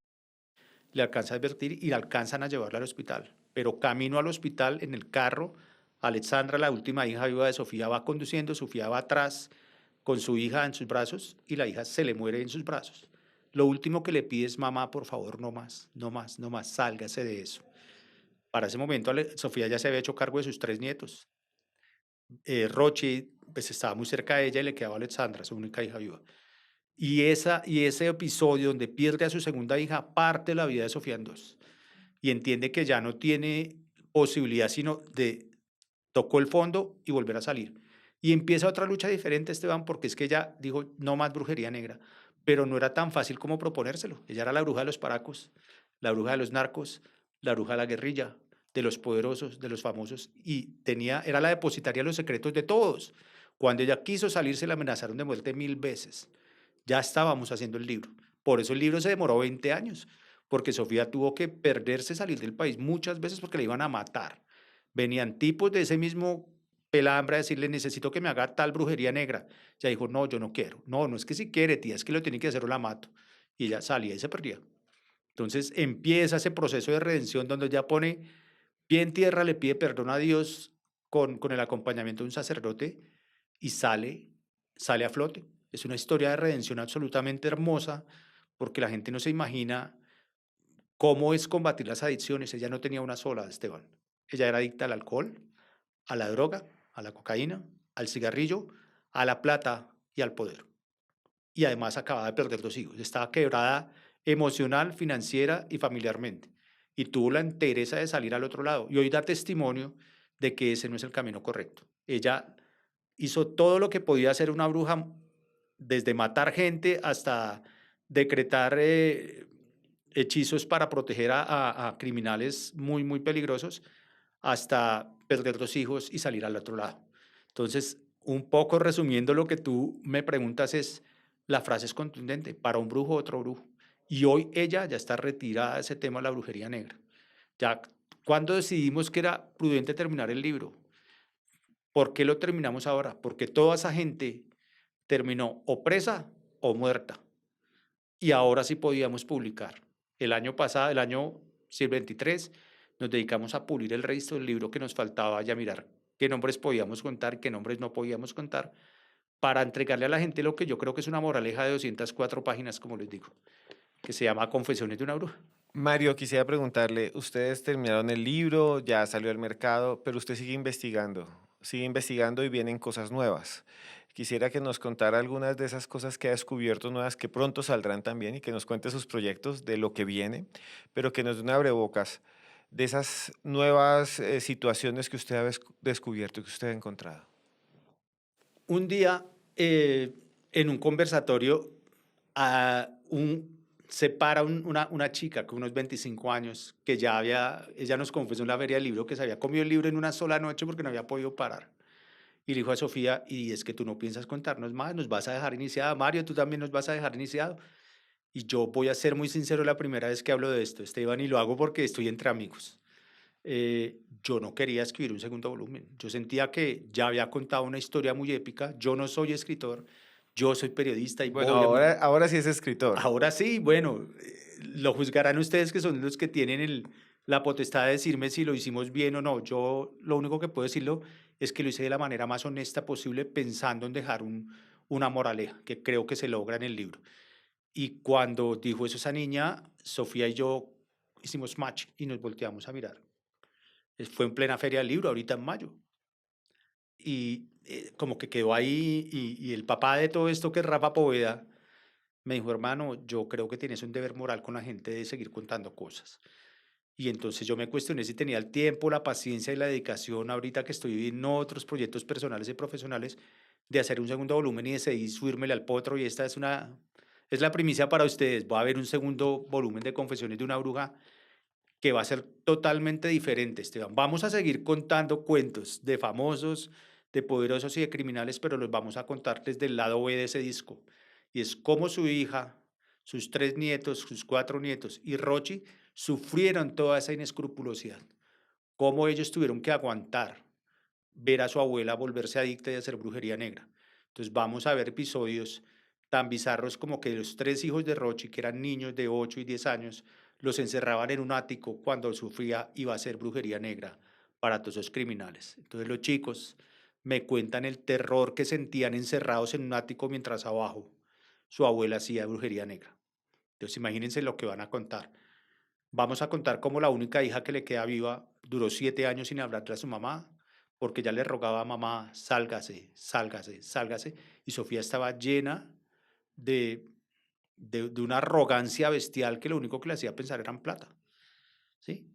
Le alcanza a advertir y le alcanzan a llevarla al hospital. Pero camino al hospital, en el carro, Alexandra, la última hija viva de Sofía, va conduciendo, Sofía va atrás, con su hija en sus brazos y la hija se le muere en sus brazos. Lo último que le pide es, mamá, por favor, no más, no más, no más, sálgase de eso. Para ese momento, Sofía ya se había hecho cargo de sus 3 nietos. Rochi, pues estaba muy cerca de ella y le quedaba Alexandra, su única hija viva. Y ese episodio donde pierde a su segunda hija parte la vida de Sofía en dos y entiende que ya no tiene posibilidad sino de tocó el fondo y volver a salir. Y empieza otra lucha diferente, Esteban, porque es que ella dijo no más brujería negra, pero no era tan fácil como proponérselo. Ella era la bruja de los paracos, la bruja de los narcos, la bruja de la guerrilla, de los poderosos, de los famosos, y era la depositaria de los secretos de todos. Cuando ella quiso salirse, la amenazaron de muerte 1000 veces. Ya estábamos haciendo el libro. Por eso el libro se demoró 20 años, porque Sofía tuvo que perderse, salir del país muchas veces porque le iban a matar. Venían tipos de ese mismo pelambre a decirle, necesito que me haga tal brujería negra. Ella dijo, no, yo no quiero. No, no es que si quiere, tía, es que lo tiene que hacer o la mato. Y ella salía y se perdía. Entonces empieza ese proceso de redención donde ella pone pie en tierra, le pide perdón a Dios con el acompañamiento de un sacerdote y sale a flote. Es una historia de redención absolutamente hermosa porque la gente no se imagina cómo es combatir las adicciones. Ella no tenía una sola, Esteban. Ella era adicta al alcohol, a la droga, a la cocaína, al cigarrillo, a la plata y al poder. Y además acababa de perder 2 hijos. Estaba quebrada emocional, financiera y familiarmente. Y tuvo la entereza de salir al otro lado. Y hoy da testimonio de que ese no es el camino correcto. Ella hizo todo lo que podía hacer una bruja, desde matar gente hasta decretar hechizos para proteger a criminales muy, muy peligrosos, hasta perder 2 hijos y salir al otro lado. Entonces, un poco resumiendo lo que tú me preguntas es, la frase es contundente, para un brujo, otro brujo. Y hoy ella ya está retirada de ese tema de la brujería negra. Ya, cuando decidimos que era prudente terminar el libro, ¿por qué lo terminamos ahora? Porque toda esa gente terminó o presa o muerta. Y ahora sí podíamos publicar. El año pasado, el año sí, el 23, nos dedicamos a pulir el resto del libro que nos faltaba y a mirar qué nombres podíamos contar, qué nombres no podíamos contar, para entregarle a la gente lo que yo creo que es una moraleja de 204 páginas, como les digo, que se llama Confesiones de una bruja. Mario, quisiera preguntarle, ustedes terminaron el libro, ya salió al mercado, pero usted sigue investigando y vienen cosas nuevas. Quisiera que nos contara algunas de esas cosas que ha descubierto nuevas que pronto saldrán también y que nos cuente sus proyectos de lo que viene, pero que nos dé una abrebocas de esas nuevas situaciones que usted ha descubierto y que usted ha encontrado. Un día, en un conversatorio, se para una chica con unos 25 años que ella nos confesó en la feria del libro que se había comido el libro en una sola noche porque no había podido parar. Y le dijo a Sofía, y es que tú no piensas contarnos más, nos vas a dejar iniciada. Mario, tú también nos vas a dejar iniciado. Y yo voy a ser muy sincero la primera vez que hablo de esto, Esteban, y lo hago porque estoy entre amigos. Yo no quería escribir un segundo volumen. Yo sentía que ya había contado una historia muy épica. Yo no soy escritor, yo soy periodista y Bueno, voy a mi... ahora sí es escritor. Ahora sí, bueno, lo juzgarán ustedes que son los que tienen la potestad de decirme si lo hicimos bien o no. Yo lo único que puedo decirlo es que lo hice de la manera más honesta posible pensando en dejar una moraleja que creo que se logra en el libro. Y cuando dijo eso esa niña, Sofía y yo hicimos match y nos volteamos a mirar. Fue en plena feria del libro, ahorita en mayo. Y como que quedó ahí y el papá de todo esto, que es Rafa Poveda, me dijo, hermano, yo creo que tienes un deber moral con la gente de seguir contando cosas. Y entonces yo me cuestioné si tenía el tiempo, la paciencia y la dedicación ahorita que estoy en otros proyectos personales y profesionales de hacer un segundo volumen y decidí subírmele al potro y esta es la primicia para ustedes. Va a haber un segundo volumen de Confesiones de una bruja que va a ser totalmente diferente, Esteban. Vamos a seguir contando cuentos de famosos, de poderosos y de criminales, pero los vamos a contar desde el lado B de ese disco. Y es cómo su hija, sus 3 nietos, sus 4 nietos y Rochi sufrieron toda esa inescrupulosidad. Cómo ellos tuvieron que aguantar ver a su abuela volverse adicta y hacer brujería negra. Entonces vamos a ver episodios tan bizarros como que los 3 hijos de Rochi, que eran niños de 8 y 10 años, los encerraban en un ático cuando sufría iba a hacer brujería negra para todos esos criminales. Entonces los chicos me cuentan el terror que sentían encerrados en un ático mientras abajo su abuela hacía brujería negra. Entonces imagínense lo que van a contar. Vamos a contar cómo la única hija que le queda viva duró 7 años sin hablarle a su mamá, porque ya le rogaba a mamá, sálgase, sálgase, sálgase. Y Sofía estaba llena de, de una arrogancia bestial que lo único que le hacía pensar era en plata. ¿Sí?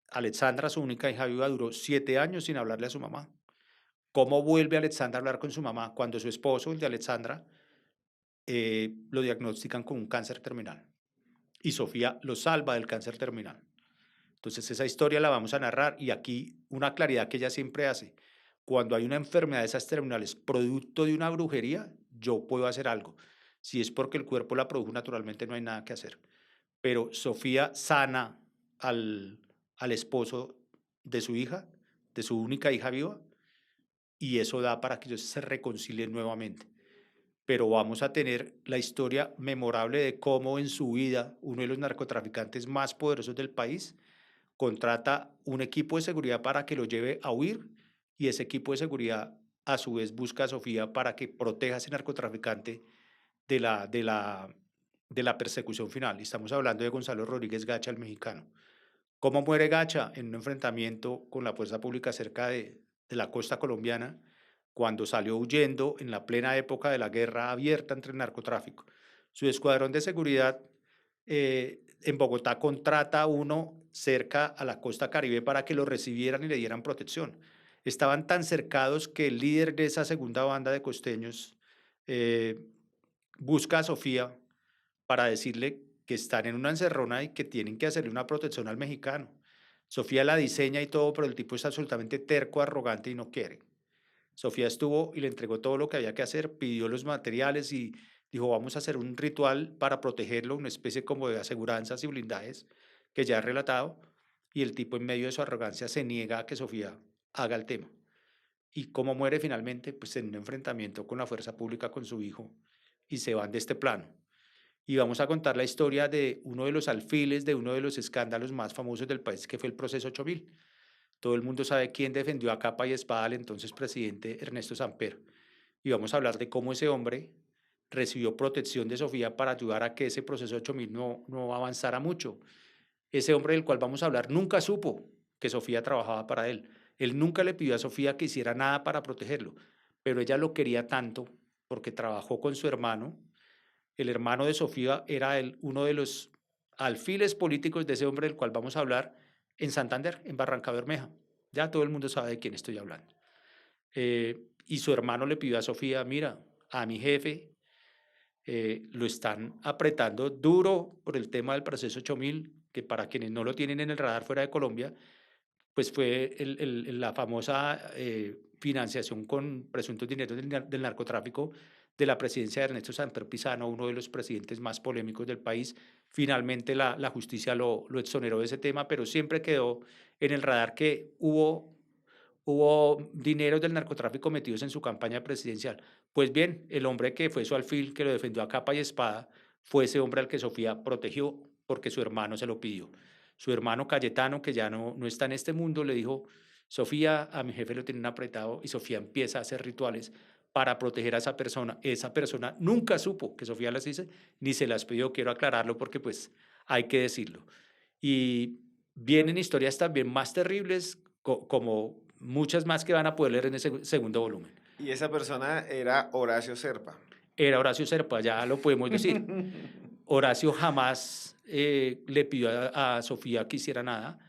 Alexandra, su única hija viva, duró 7 años sin hablarle a su mamá. ¿Cómo vuelve Alexandra a hablar con su mamá cuando su esposo, el de Alexandra, lo diagnostican con un cáncer terminal? Y Sofía lo salva del cáncer terminal. Entonces esa historia la vamos a narrar y aquí una claridad que ella siempre hace. Cuando hay una enfermedad de esas terminales producto de una brujería, yo puedo hacer algo. Si es porque el cuerpo la produjo naturalmente, no hay nada que hacer. Pero Sofía sana al, al esposo de su hija, de su única hija viva, y eso da para que ellos se reconcilien nuevamente. Pero vamos a tener la historia memorable de cómo en su vida uno de los narcotraficantes más poderosos del país contrata un equipo de seguridad para que lo lleve a huir y ese equipo de seguridad a su vez busca a Sofía para que proteja a ese narcotraficante de la persecución final. Y estamos hablando de Gonzalo Rodríguez Gacha, el mexicano. ¿Cómo muere Gacha? En un enfrentamiento con la fuerza pública cerca de la costa colombiana, cuando salió huyendo en la plena época de la guerra abierta entre el narcotráfico. Su escuadrón de seguridad en Bogotá contrata a uno cerca a la costa Caribe para que lo recibieran y le dieran protección. Estaban tan cercados que el líder de esa segunda banda de costeños eh, busca a Sofía para decirle que están en una encerrona y que tienen que hacerle una protección al mexicano. Sofía la diseña y todo, pero el tipo es absolutamente terco, arrogante y no quiere. Sofía estuvo y le entregó todo lo que había que hacer, pidió los materiales y dijo, vamos a hacer un ritual para protegerlo, una especie como de aseguranzas y blindajes que ya he relatado, y el tipo en medio de su arrogancia se niega a que Sofía haga el tema. ¿Y cómo muere finalmente? Pues en un enfrentamiento con la fuerza pública, con su hijo, y se van de este plano. Y vamos a contar la historia de uno de los alfiles de uno de los escándalos más famosos del país, que fue el proceso 8000. Todo el mundo sabe quién defendió a capa y espada al entonces presidente Ernesto Samper. Y vamos a hablar de cómo ese hombre recibió protección de Sofía para ayudar a que ese proceso 8000 no avanzara mucho. Ese hombre del cual vamos a hablar nunca supo que Sofía trabajaba para él. Él nunca le pidió a Sofía que hiciera nada para protegerlo, pero ella lo quería tanto porque trabajó con su hermano. El hermano de Sofía era uno de los alfiles políticos de ese hombre del cual vamos a hablar en Santander, en Barranca Bermeja. Ya todo el mundo sabe de quién estoy hablando. Y su hermano le pidió a Sofía, mira, a mi jefe lo están apretando duro por el tema del proceso 8000, que para quienes no lo tienen en el radar fuera de Colombia, pues fue la famosa financiación con presuntos dineros del narcotráfico de la presidencia de Ernesto Samper Pizano, uno de los presidentes más polémicos del país. Finalmente la justicia lo exoneró de ese tema, pero siempre quedó en el radar que hubo dineros del narcotráfico metidos en su campaña presidencial. Pues bien, el hombre que fue su alfil, que lo defendió a capa y espada, fue ese hombre al que Sofía protegió porque su hermano se lo pidió. Su hermano Cayetano, que ya no está en este mundo, le dijo, Sofía, a mi jefe lo tienen apretado, y Sofía empieza a hacer rituales para proteger a esa persona. Esa persona nunca supo que Sofía las hizo, ni se las pidió, quiero aclararlo porque pues hay que decirlo. Y vienen historias también más terribles, como muchas más que van a poder leer en ese segundo volumen. Y esa persona era Horacio Serpa. Era Horacio Serpa, ya lo podemos decir. Horacio jamás le pidió a Sofía que hiciera nada,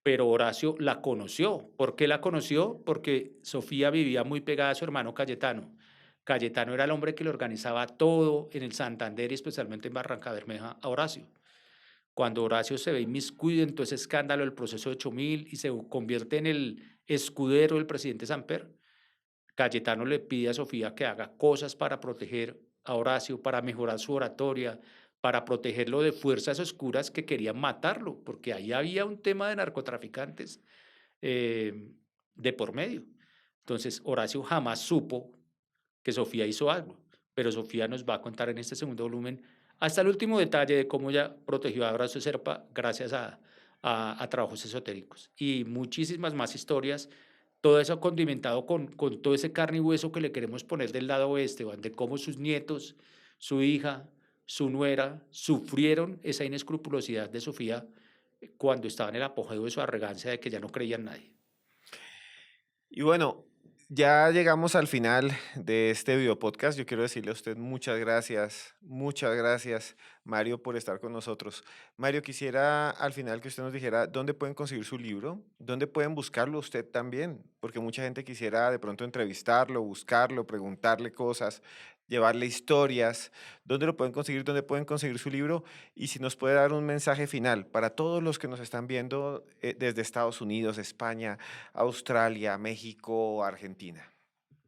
pero Horacio la conoció. ¿Por qué la conoció? Porque Sofía vivía muy pegada a su hermano Cayetano. Cayetano era el hombre que le organizaba todo en el Santander y especialmente en Barranca Bermeja a Horacio. Cuando Horacio se ve inmiscuido en todo ese escándalo del proceso de 8000 y se convierte en el escudero del presidente Samper, Cayetano le pide a Sofía que haga cosas para proteger a Horacio, para mejorar su oratoria, para protegerlo de fuerzas oscuras que querían matarlo, porque ahí había un tema de narcotraficantes de por medio. Entonces, Horacio jamás supo que Sofía hizo algo, pero Sofía nos va a contar en este segundo volumen hasta el último detalle de cómo ella protegió a Horacio Serpa gracias a trabajos esotéricos y muchísimas más historias Todo eso condimentado con todo ese carne y hueso que le queremos poner del lado oeste, Juan, de cómo sus nietos, su hija, su nuera sufrieron esa inescrupulosidad de Sofía cuando estaba en el apogeo de su arrogancia de que ya no creía en nadie. Y bueno, ya llegamos al final de este video podcast. Yo quiero decirle a usted muchas gracias, Mario, por estar con nosotros. Mario, quisiera al final que usted nos dijera dónde pueden conseguir su libro, dónde pueden buscarlo usted también, porque mucha gente quisiera de pronto entrevistarlo, buscarlo, preguntarle cosas, llevarle historias, dónde lo pueden conseguir, dónde pueden conseguir su libro y si nos puede dar un mensaje final para todos los que nos están viendo desde Estados Unidos, España, Australia, México, Argentina.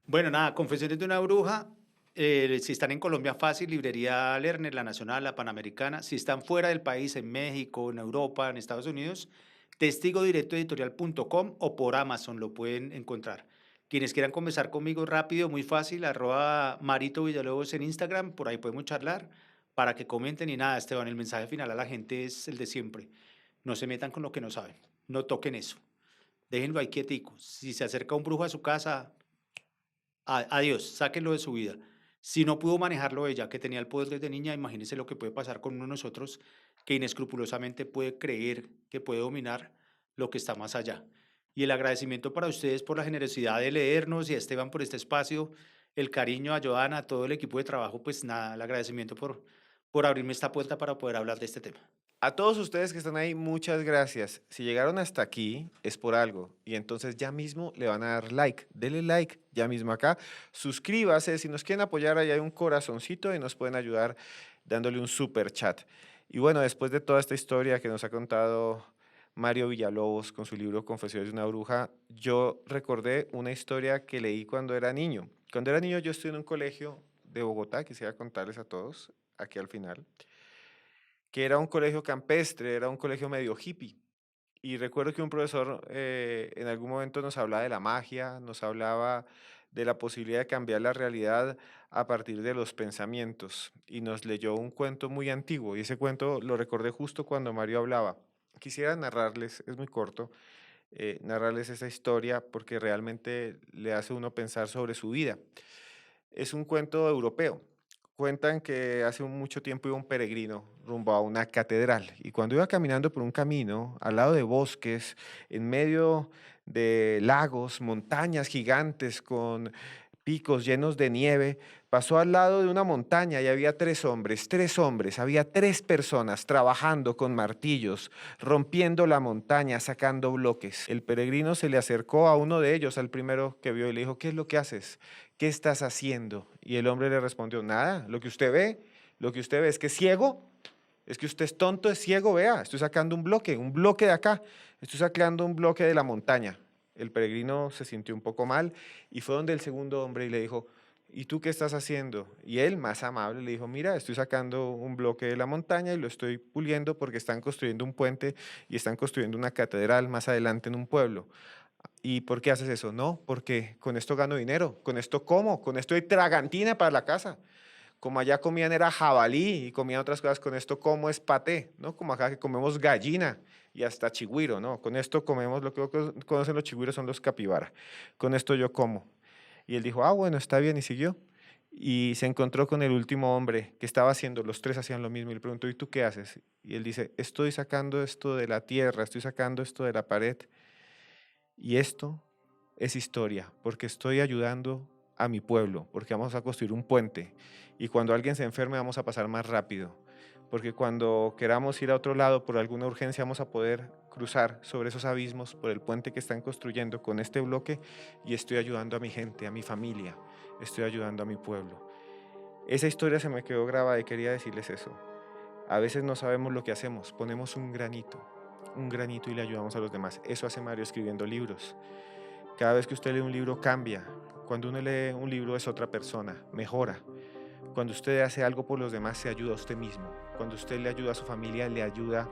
Bueno, nada, Confesiones de una bruja. Si están en Colombia, fácil, librería Lerner, la Nacional, la Panamericana. Si están fuera del país, en México, en Europa, en Estados Unidos, testigodirectoeditorial.com o por Amazon lo pueden encontrar. Quienes quieran conversar conmigo rápido, muy fácil, @Marito Villalobos en Instagram, por ahí podemos charlar para que comenten y nada, Esteban, el mensaje final a la gente es el de siempre. No se metan con lo que no saben, no toquen eso, déjenlo ahí quietico. Si se acerca un brujo a su casa, adiós, sáquenlo de su vida. Si no pudo manejarlo ella, que tenía el poder desde niña, imagínense lo que puede pasar con uno de nosotros que inescrupulosamente puede creer que puede dominar lo que está más allá. Y el agradecimiento para ustedes por la generosidad de leernos y a Esteban por este espacio, el cariño a Joana, a todo el equipo de trabajo, pues nada, el agradecimiento por abrirme esta puerta para poder hablar de este tema. A todos ustedes que están ahí, muchas gracias. Si llegaron hasta aquí es por algo y entonces ya mismo le van a dar like. Denle like ya mismo acá. Suscríbase. Si nos quieren apoyar, ahí hay un corazoncito y nos pueden ayudar dándole un super chat. Y bueno, después de toda esta historia que nos ha contado Mario Villalobos con su libro Confesiones de una bruja, yo recordé una historia que leí cuando era niño. Cuando era niño yo estuve en un colegio de Bogotá, quisiera contarles a todos aquí al final, que era un colegio campestre, era un colegio medio hippie. Y recuerdo que un profesor en algún momento nos hablaba de la magia, nos hablaba de la posibilidad de cambiar la realidad a partir de los pensamientos y nos leyó un cuento muy antiguo y ese cuento lo recordé justo cuando Mario hablaba. Quisiera narrarles, es muy corto, narrarles esa historia porque realmente le hace uno pensar sobre su vida. Es un cuento europeo. Cuentan que hace mucho tiempo iba un peregrino rumbo a una catedral y cuando iba caminando por un camino al lado de bosques, en medio de lagos, montañas gigantes con picos llenos de nieve, pasó al lado de una montaña y había tres hombres, había tres personas trabajando con martillos, rompiendo la montaña, sacando bloques. El peregrino se le acercó a uno de ellos, al primero que vio, y le dijo, ¿qué es lo que haces? ¿Qué estás haciendo? Y el hombre le respondió, nada, lo que usted ve es que es ciego, es que usted es tonto, es ciego, vea, estoy sacando un bloque de acá, estoy sacando un bloque de la montaña. El peregrino se sintió un poco mal y fue donde el segundo hombre y le dijo, ¿y tú qué estás haciendo? Y él, más amable, le dijo, mira, estoy sacando un bloque de la montaña y lo estoy puliendo porque están construyendo un puente y están construyendo una catedral más adelante en un pueblo. ¿Y por qué haces eso? No, porque con esto gano dinero, con esto como, con esto hay tragantina para la casa. Como allá comían era jabalí y comían otras cosas, con esto como es paté, ¿no? Como acá que comemos gallina y hasta chigüiro, ¿no? Con esto comemos, lo que conocen los chigüiros son los capibara. Con esto yo como. Y él dijo, ah, bueno, está bien, y siguió. Y se encontró con el último hombre que estaba haciendo, los tres hacían lo mismo, y le preguntó, ¿y tú qué haces? Y él dice, estoy sacando esto de la tierra, estoy sacando esto de la pared. Y esto es historia, porque estoy ayudando a mi pueblo, porque vamos a construir un puente. Y cuando alguien se enferme vamos a pasar más rápido, porque cuando queramos ir a otro lado por alguna urgencia vamos a poder cruzar sobre esos abismos por el puente que están construyendo con este bloque y estoy ayudando a mi gente, a mi familia, estoy ayudando a mi pueblo. Esa historia se me quedó grabada y quería decirles eso. A veces no sabemos lo que hacemos, ponemos un granito y le ayudamos a los demás. Eso hace Mario escribiendo libros. Cada vez que usted lee un libro cambia. Cuando uno lee un libro es otra persona, mejora. Cuando usted hace algo por los demás se ayuda a usted mismo. Cuando usted le ayuda a su familia, le ayuda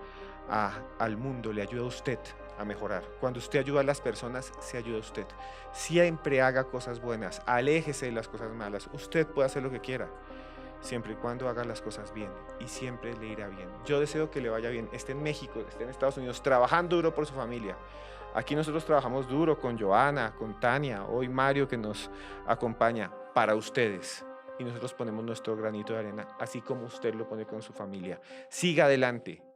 al mundo, le ayuda a usted a mejorar. Cuando usted ayuda a las personas, se ayuda a usted. Siempre haga cosas buenas, aléjese de las cosas malas. Usted puede hacer lo que quiera, siempre y cuando haga las cosas bien y siempre le irá bien. Yo deseo que le vaya bien, esté en México, esté en Estados Unidos, trabajando duro por su familia, Aquí nosotros trabajamos duro con Joana, con Tania, hoy Mario que nos acompaña para ustedes. Y nosotros ponemos nuestro granito de arena, así como usted lo pone con su familia. Siga adelante.